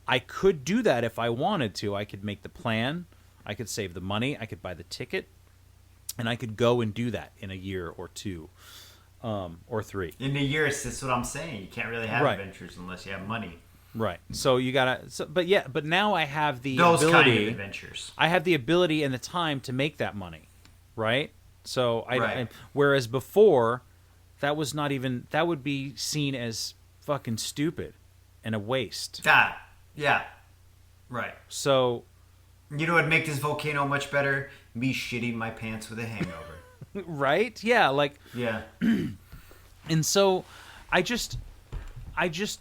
I could do that if I wanted to. I could make the plan. I could save the money. I could buy the ticket. And I could go and do that in a year or two, or 3. In a year, that's what I'm saying. You can't really have Right. adventures unless you have money. Right. So you gotta. But now I have the Those ability. kind of adventures. I have the ability and the time to make that money, right? So Right. whereas before, that was not even, that would be seen as fucking stupid and a waste. That. Yeah. Right. So, You know what'd make this volcano much better? Me shitting my pants with a hangover. right? Yeah, like, Yeah. and so I just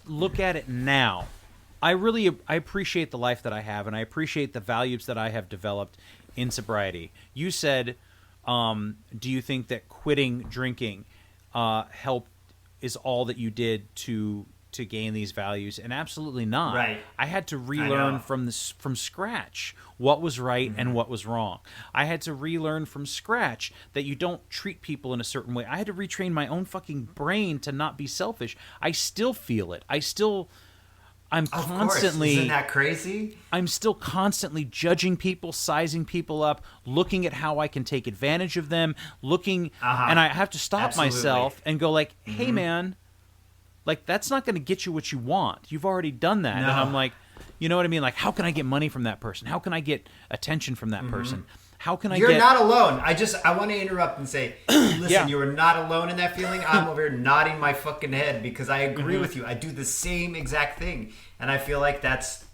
look at it now. I appreciate the life that I have, and I appreciate the values that I have developed in sobriety. You said, do you think that quitting drinking is all that you did to gain these values? And absolutely not. Right. I had to relearn from scratch what was right and what was wrong. I had to relearn from scratch that you don't treat people in a certain way. I had to retrain my own fucking brain to not be selfish. I still feel it. I'm constantly. Isn't that crazy? I'm still constantly judging people, sizing people up, looking at how I can take advantage of them, and I have to stop myself and go like, hey man, like that's not going to get you what you want. You've already done that. No. And I'm like, you know what I mean? Like, how can I get money from that person? How can I get attention from that person? How can I You're get... not alone. I want to interrupt and say, listen, Yeah. you are not alone in that feeling. I'm over here nodding my fucking head because I agree with you. I do the same exact thing. And I feel like that's,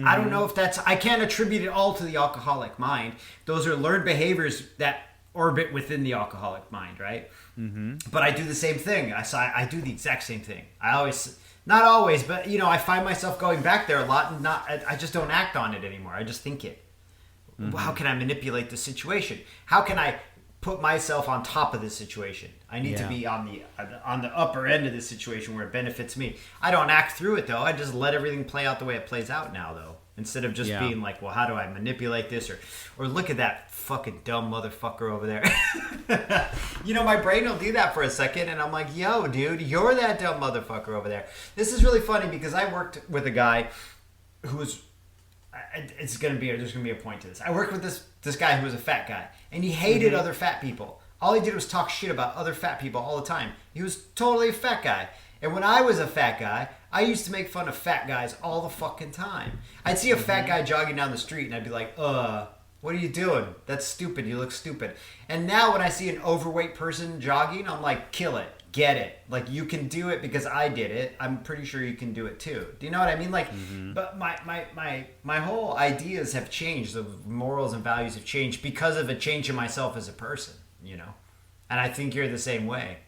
I don't know if that's, I can't attribute it all to the alcoholic mind. Those are learned behaviors that orbit within the alcoholic mind, right? But I do the same thing. I do the exact same thing. I always, not always, but you know, I find myself going back there a lot and I just don't act on it anymore. I just think it. How can I manipulate the situation? How can I put myself on top of this situation? I need to be on the upper end of this situation where it benefits me. I don't act through it though. I just let everything play out the way it plays out now though. Instead of just being like, well, how do I manipulate this? Or look at that fucking dumb motherfucker over there. You know, my brain will do that for a second and I'm like, yo, dude, you're that dumb motherfucker over there. This is really funny because I worked with a guy who's, there's gonna be a point to this. I worked with this guy who was a fat guy and he hated other fat people. All he did was talk shit about other fat people all the time. He was totally a fat guy. And when I was a fat guy, I used to make fun of fat guys all the fucking time. I'd see a fat guy jogging down the street and I'd be like, what are you doing? That's stupid. You look stupid. And now when I see an overweight person jogging, I'm like, kill it. Get it. Like, you can do it because I did it. I'm pretty sure you can do it too. Do you know what I mean? Like, but my whole ideas have changed. The morals and values have changed because of a change in myself as a person, you know? And I think you're the same way.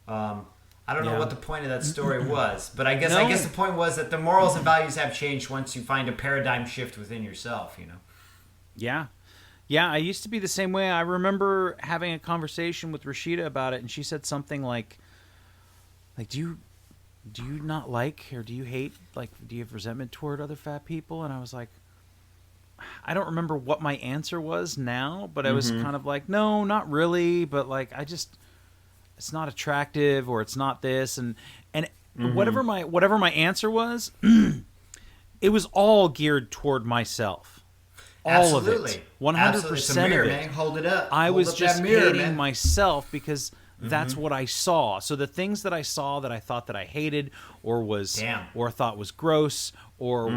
I don't know what the point of that story was, but I guess the point was that the morals and values have changed once you find a paradigm shift within yourself, you know? Yeah. Yeah, I used to be the same way. I remember having a conversation with Rashida about it, and she said something like, do you not like, or do you hate, like, do you have resentment toward other fat people? And I was like, I don't remember what my answer was now, but I was kind of like, no, not really, but like, it's not attractive, or it's not this, and whatever my answer was, it was all geared toward myself. All of it, 100% of it. Man. Hold it up. I was just hating man. myself because that's what I saw. So the things that I saw that I thought that I hated, or thought was gross, or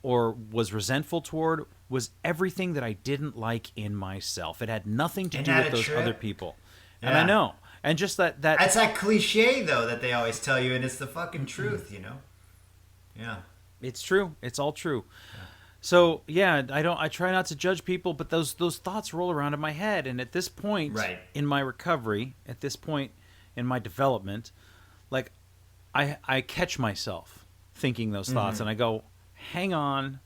was resentful toward, was everything that I didn't like in myself. It had nothing to do with those other people. Yeah. And I know. And just that's that cliche though that they always tell you, and it's the fucking truth, you know. Yeah, it's true. It's all true. Yeah. So yeah, I try not to judge people, but those thoughts roll around in my head, and at this point in my recovery, at this point in my development, like I catch myself thinking those thoughts, and I go, hang on,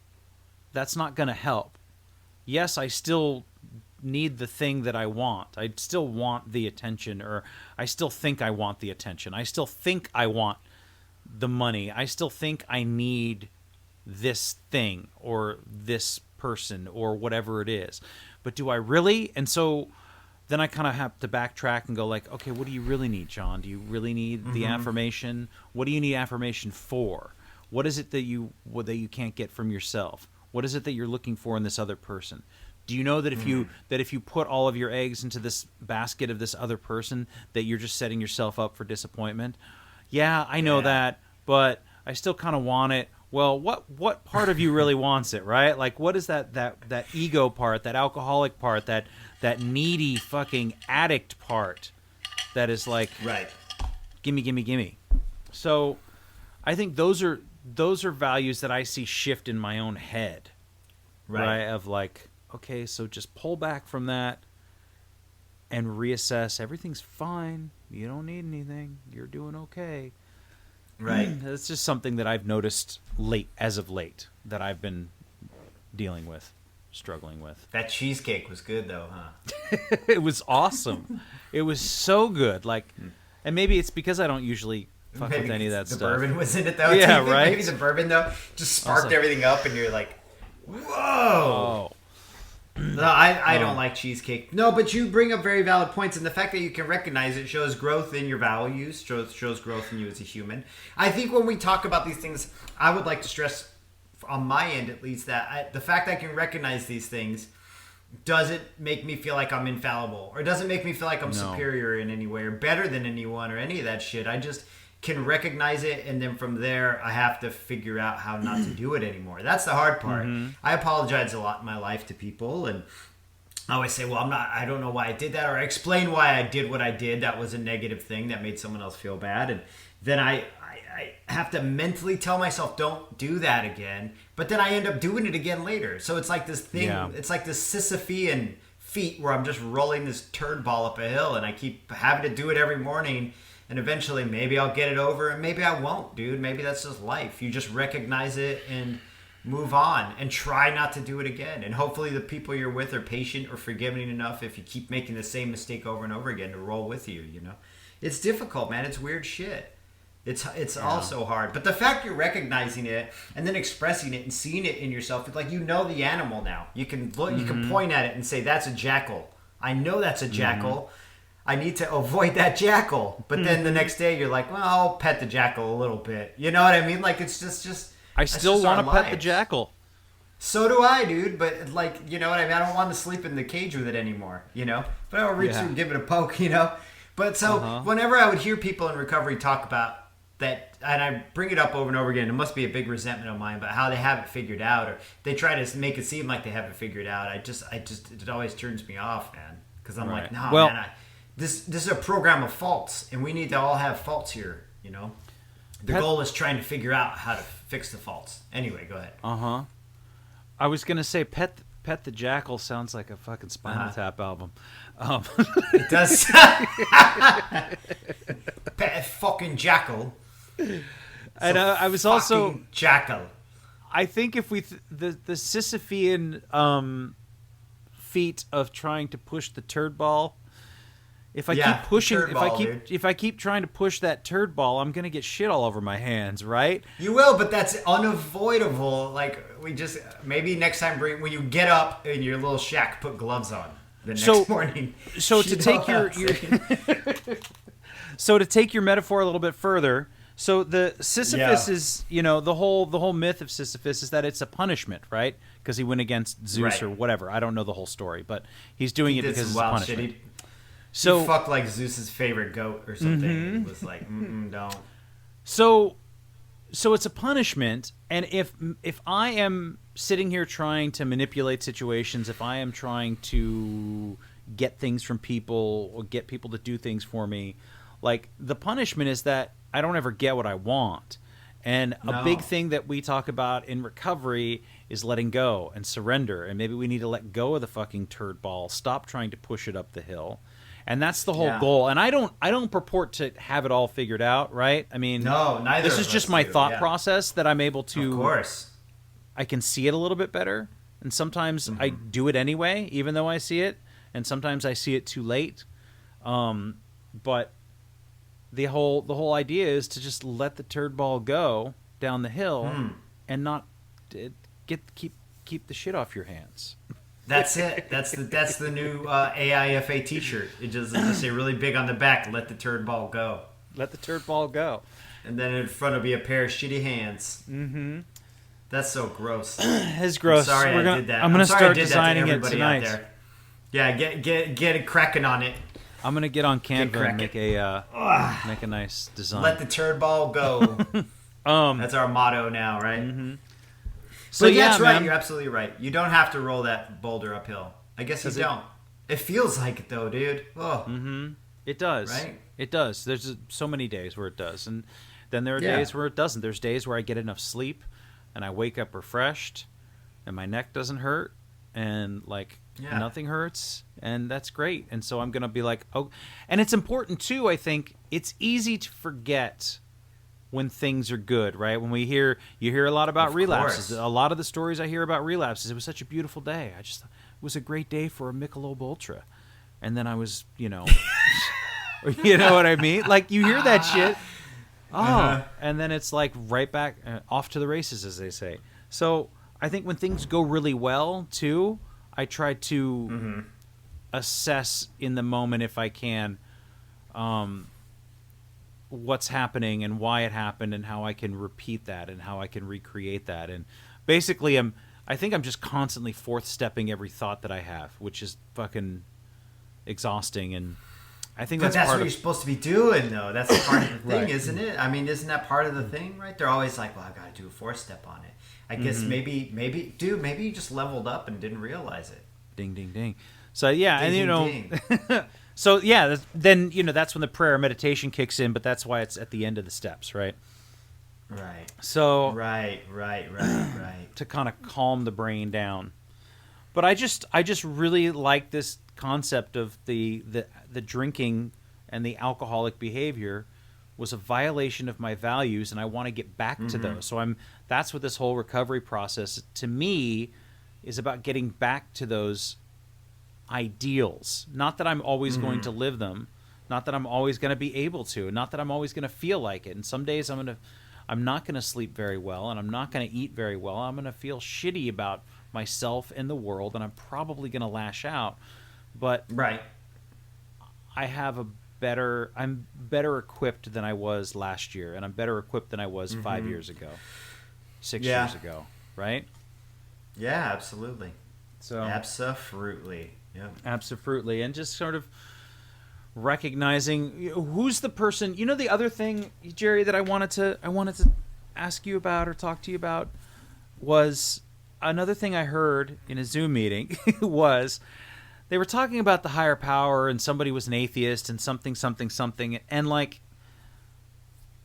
that's not going to help. Yes, I still need the thing that I want. I still want the attention, or I still think I want the attention. I still think I want the money. I still think I need this thing or this person or whatever it is. But do I really? And so then I kind of have to backtrack and go like, okay, what do you really need, John? Do you really need the affirmation? What do you need affirmation for? What is it that you can't get from yourself? What is it that you're looking for in this other person? Do you know that if you put all of your eggs into this basket of this other person, that you're just setting yourself up for disappointment? Yeah, I know that, but I still kind of want it. Well, what part of you really wants it, right? Like, what is that ego part, that alcoholic part, that that needy fucking addict part that is like, Right. gimme, gimme, gimme. So I think those are values that I see shift in my own head. Right. Of like, okay, so just pull back from that and reassess. Everything's fine. You don't need anything. You're doing okay. Right. It's just something that I've noticed as of late, that I've been dealing with, struggling with. That cheesecake was good though, huh? It was awesome. It was so good. Like, and maybe it's because I don't usually fuck with any of that the stuff. bourbon was in it though. Yeah, Do you think right? Maybe the bourbon though just sparked Also- everything up, and you're like, whoa. Oh. No, I don't like cheesecake. No, but you bring up very valid points, and the fact that you can recognize it shows growth in your values, shows growth in you as a human. I think when we talk about these things, I would like to stress, on my end at least, that the fact I can recognize these things doesn't make me feel like I'm infallible, or doesn't make me feel like I'm superior in any way or better than anyone or any of that shit. I just can recognize it, and then from there I have to figure out how not to do it anymore. That's the hard part. I apologize a lot in my life to people, and I always say, well, I don't know why I did that, or I explain why I did what I did. That was a negative thing that made someone else feel bad, and then I have to mentally tell myself, don't do that again, but then I end up doing it again later. So it's like this thing, it's like this Sisyphean feat where I'm just rolling this turd ball up a hill, and I keep having to do it every morning. And eventually, maybe I'll get it over, and maybe I won't, dude. Maybe that's just life. You just recognize it and move on, and try not to do it again. And hopefully the people you're with are patient or forgiving enough if you keep making the same mistake over and over again to roll with you, you know? It's difficult, man. It's weird shit. It's also hard. But the fact you're recognizing it and then expressing it and seeing it in yourself, it's like you know the animal now. You can look, you can point at it and say, that's a jackal. I know that's a jackal. I need to avoid that jackal. But then the next day you're like, well, I'll pet the jackal a little bit. You know what I mean? Like, it's just I still want to pet the jackal. So do I, dude. But, like, you know what I mean? I don't want to sleep in the cage with it anymore, you know? But I'll reach through and give it a poke, you know? But so whenever I would hear people in recovery talk about that, and I bring it up over and over again, it must be a big resentment of mine, but how they have it figured out, or they try to make it seem like they have it figured out. It always turns me off, man. Because I'm like, no, man, this is a program of faults, and we need to all have faults here, you know? The goal is trying to figure out how to fix the faults. Anyway, go ahead. I was going to say Pet the Jackal sounds like a fucking Spinal Tap album. It does. Pet fucking jackal. And I was also... Jackal. I think if we... the Sisyphean feat of trying to push the turd ball... If I keep pushing, if I keep trying to push that turd ball, I'm gonna get shit all over my hands, right? You will, but that's unavoidable. Like, maybe next time, when you get up in your little shack, put gloves on the next morning. So to take to take your metaphor a little bit further, so the Sisyphus is, you know, the whole myth of Sisyphus is that it's a punishment, right? Because he went against Zeus or whatever. I don't know the whole story, but he's doing it because it's a punishment. So he fucked like Zeus's favorite goat or something. It was like, don't. So it's a punishment, and if I am sitting here trying to manipulate situations, if I am trying to get things from people or get people to do things for me, like, the punishment is that I don't ever get what I want. And a big thing that we talk about in recovery is letting go and surrender. And maybe we need to let go of the fucking turd ball, stop trying to push it up the hill. And that's the whole goal. And I don't purport to have it all figured out, right? I mean, neither. This is just my thought process that I'm able to. Of course. I can see it a little bit better, and sometimes I do it anyway, even though I see it, and sometimes I see it too late. But the whole idea is to just let the turd ball go down the hill and not keep the shit off your hands. That's it. That's the new AIFA T-shirt. It just say really big on the back. Let the turd ball go. Let the turd ball go. And then in front will be a pair of shitty hands. That's so gross. It's gross. I'm sorry I did that. I'm gonna start designing it tonight. Out there. Yeah, get it cracking on it. I'm gonna get on Canva and make a nice design. Let the turd ball go. That's our motto now, right? So but that's right. man. You're absolutely right. You don't have to roll that boulder uphill. I guess you don't. It feels like it though, dude. Oh, It does. Right? It does. There's so many days where it does, and then there are Yeah. days where it doesn't. There's days where I get enough sleep, and I wake up refreshed, and my neck doesn't hurt, and like Yeah. nothing hurts, and that's great. And so I'm gonna be like, oh, and it's important too. I think it's easy to forget when things are good, right? When you hear a lot about Of relapses. course. A lot of the stories I hear about relapses, it was such a beautiful day. It was a great day for a Michelob Ultra, and then I was, you know what I mean? Like you hear that shit, and then it's like right back off to the races, as they say. So I think when things go really well too, I try to assess in the moment if I can what's happening and why it happened and how I can repeat that and how I can recreate that. And basically I think I'm just constantly fourth stepping every thought that I have, which is fucking exhausting. And I think But that's part what of you're supposed to be doing, though. That's part of the thing, Right. isn't it? I mean, isn't that part of the thing, right? They're always like, well, I got to do a 4-step on it. I guess maybe you just leveled up and didn't realize it. ding, ding, ding. So yeah, and you know, Ding, ding. so yeah, then that's when the prayer meditation kicks in. But that's why it's at the end of the steps, right? Right. So Right. to kind of calm the brain down. But I just really like this concept of the drinking and the alcoholic behavior was a violation of my values, and I want to get back to those. So that's what this whole recovery process to me is about, getting back to those ideals. Not that I'm always going to live them, not that I'm always going to be able to, not that I'm always going to feel like it. And some days I'm not going to sleep very well, and I'm not going to eat very well. I'm going to feel shitty about myself and the world, and I'm probably going to lash out. But Right. I'm better equipped than I was last year, and I'm better equipped than I was 5 years ago, 6 Yeah. years ago, right? Yeah, absolutely. So Absolutely. Yeah. absolutely, and just sort of recognizing who's the person. You know, the other thing, Jerry, that I wanted to ask you about or talk to you about was another thing I heard in a Zoom meeting was they were talking about the higher power, and somebody was an atheist and something, and like,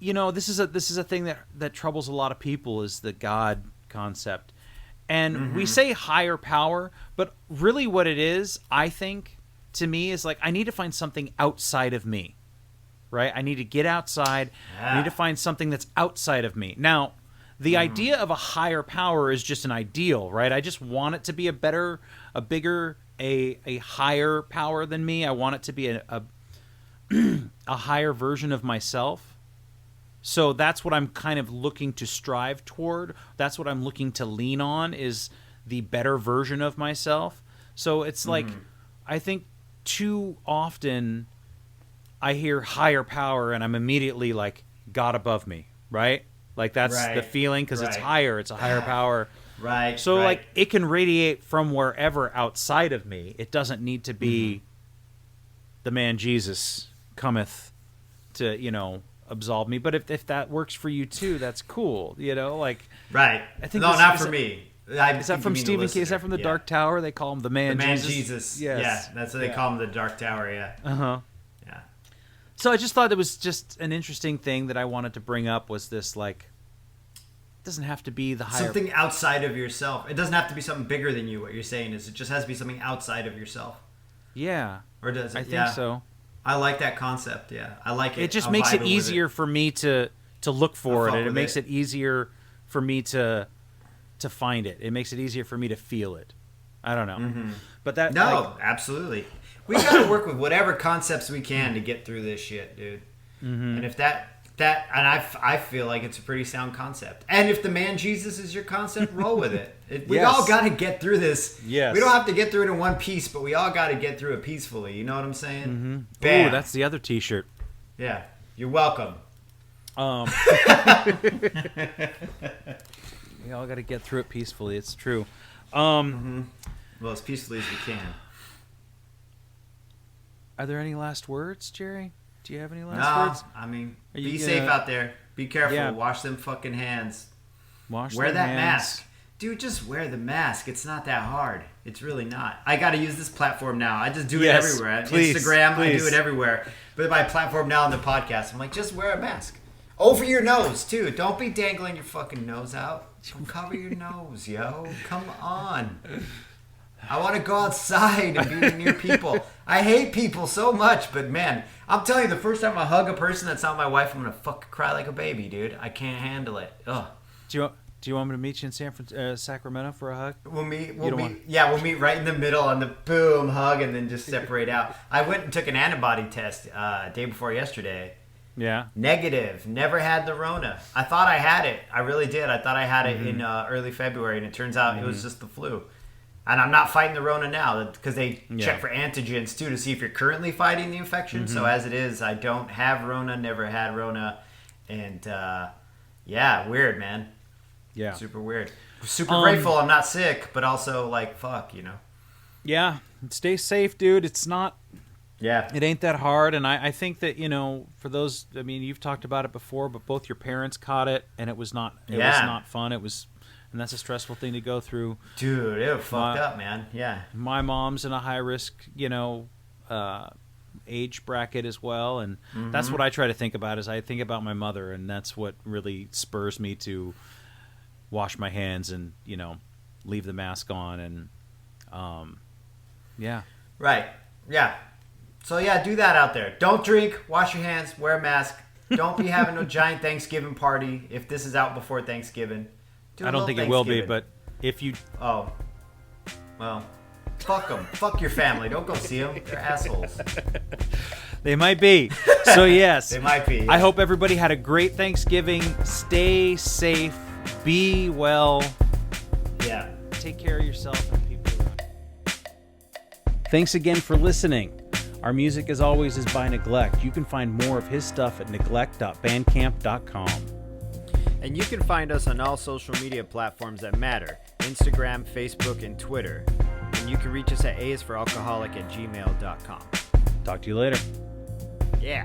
you know, this is a thing that troubles a lot of people, is the God concept. And we say higher power, but really what it is, I think, to me, is like, I need to find something outside of me, right? I need to get outside. I need to find something that's outside of me. Now, the idea of a higher power is just an ideal, right? I just want it to be a bigger, a higher power than me. I want it to be a higher version of myself. So that's what I'm kind of looking to strive toward. That's what I'm looking to lean on, is the better version of myself. So it's like, I think too often I hear higher power and I'm immediately like, God above me, right? Like that's the feeling, because it's higher. It's a higher power. Right. So like it can radiate from wherever outside of me. It doesn't need to be the man Jesus cometh to, absolve me. But if that works for you too, that's cool. Like, Right. I think not for me. Is that from Stephen King? Is that from the Dark Tower? They call him the man Jesus. Yes. Yeah, that's what they call him, the Dark Tower. Yeah. Yeah. So I just thought it was just an interesting thing that I wanted to bring up, was this, like, it doesn't have to be the higher... Something outside of yourself. It doesn't have to be something bigger than you. What you're saying is it just has to be something outside of yourself. Yeah. Or does it? I think so. I like that concept, yeah. I like it. It just I'm makes it vibing with easier for me to look for it, and it with makes it. it easier for me to find it. It makes it easier for me to feel it. I don't know. But that... No, absolutely. We got to work with whatever concepts we can to get through this shit, dude. And if that and I feel like it's a pretty sound concept. And if the man Jesus is your concept, roll with it. We all got to get through this. Yes. We don't have to get through it in one piece, but we all got to get through it peacefully. You know what I'm saying? Ooh, that's the other T-shirt. Yeah. You're welcome. We all got to get through it peacefully. It's true. Well, as peacefully as we can. Are there any last words, Jerry? Do you have any last words? I mean, Are you be gonna- safe out there. Be careful. Yeah. Wash them fucking hands. Wear Wear that mask. dude, just wear the mask. It's not that hard. It's really not. I got to use this platform now. I just do it Yes, everywhere. please, Instagram, I do please. it everywhere. But my platform now on the podcast, I'm like, just wear a mask. Over your nose, too. Don't be dangling your fucking nose out. Cover your nose, yo. Come on. I want to go outside and be near people. I hate people so much, but man, I'm telling you, the first time I hug a person that's not my wife, I'm going to fucking cry like a baby, dude. I can't handle it. Ugh. Do you want me to meet you in Sacramento for a hug? We'll meet right in the middle on the boom hug and then just separate out. I went and took an antibody test day before yesterday. Yeah. Negative. Never had the Rona. I thought I had it. I really did. I thought I had it in early February, and it turns out it was just the flu. And I'm not fighting the Rona now because they check for antigens too to see if you're currently fighting the infection. So as it is, I don't have Rona, never had Rona. And weird, man. Yeah. Super weird. Super grateful I'm not sick, but also like, fuck, you know. Yeah. Stay safe, dude. It's not. Yeah. It ain't that hard. And I think that, you know, for those, I mean, you've talked about it before, but both your parents caught it and it was not fun. And that's a stressful thing to go through. Dude, it was fucked up, man. Yeah. My mom's in a high risk, you know, age bracket as well. And that's what I try to think about is I think about my mother, and that's what really spurs me to wash my hands and, you know, leave the mask on. And, yeah. Right. Yeah. So, yeah, do that out there. Don't drink. Wash your hands. Wear a mask. Don't be having no giant Thanksgiving party if this is out before Thanksgiving. I don't think it will be, but if you... Oh. Well, fuck them. Fuck your family. Don't go see them. They're assholes. They might be. So, yes. They might be. Yeah. I hope everybody had a great Thanksgiving. Stay safe. Be well. Yeah. Take care of yourself and people around you. Thanks again for listening. Our music, as always, is by Neglect. You can find more of his stuff at neglect.bandcamp.com. And you can find us on all social media platforms that matter: Instagram, Facebook, and Twitter. And you can reach us at aisforalcoholic@gmail.com. Talk to you later. Yeah.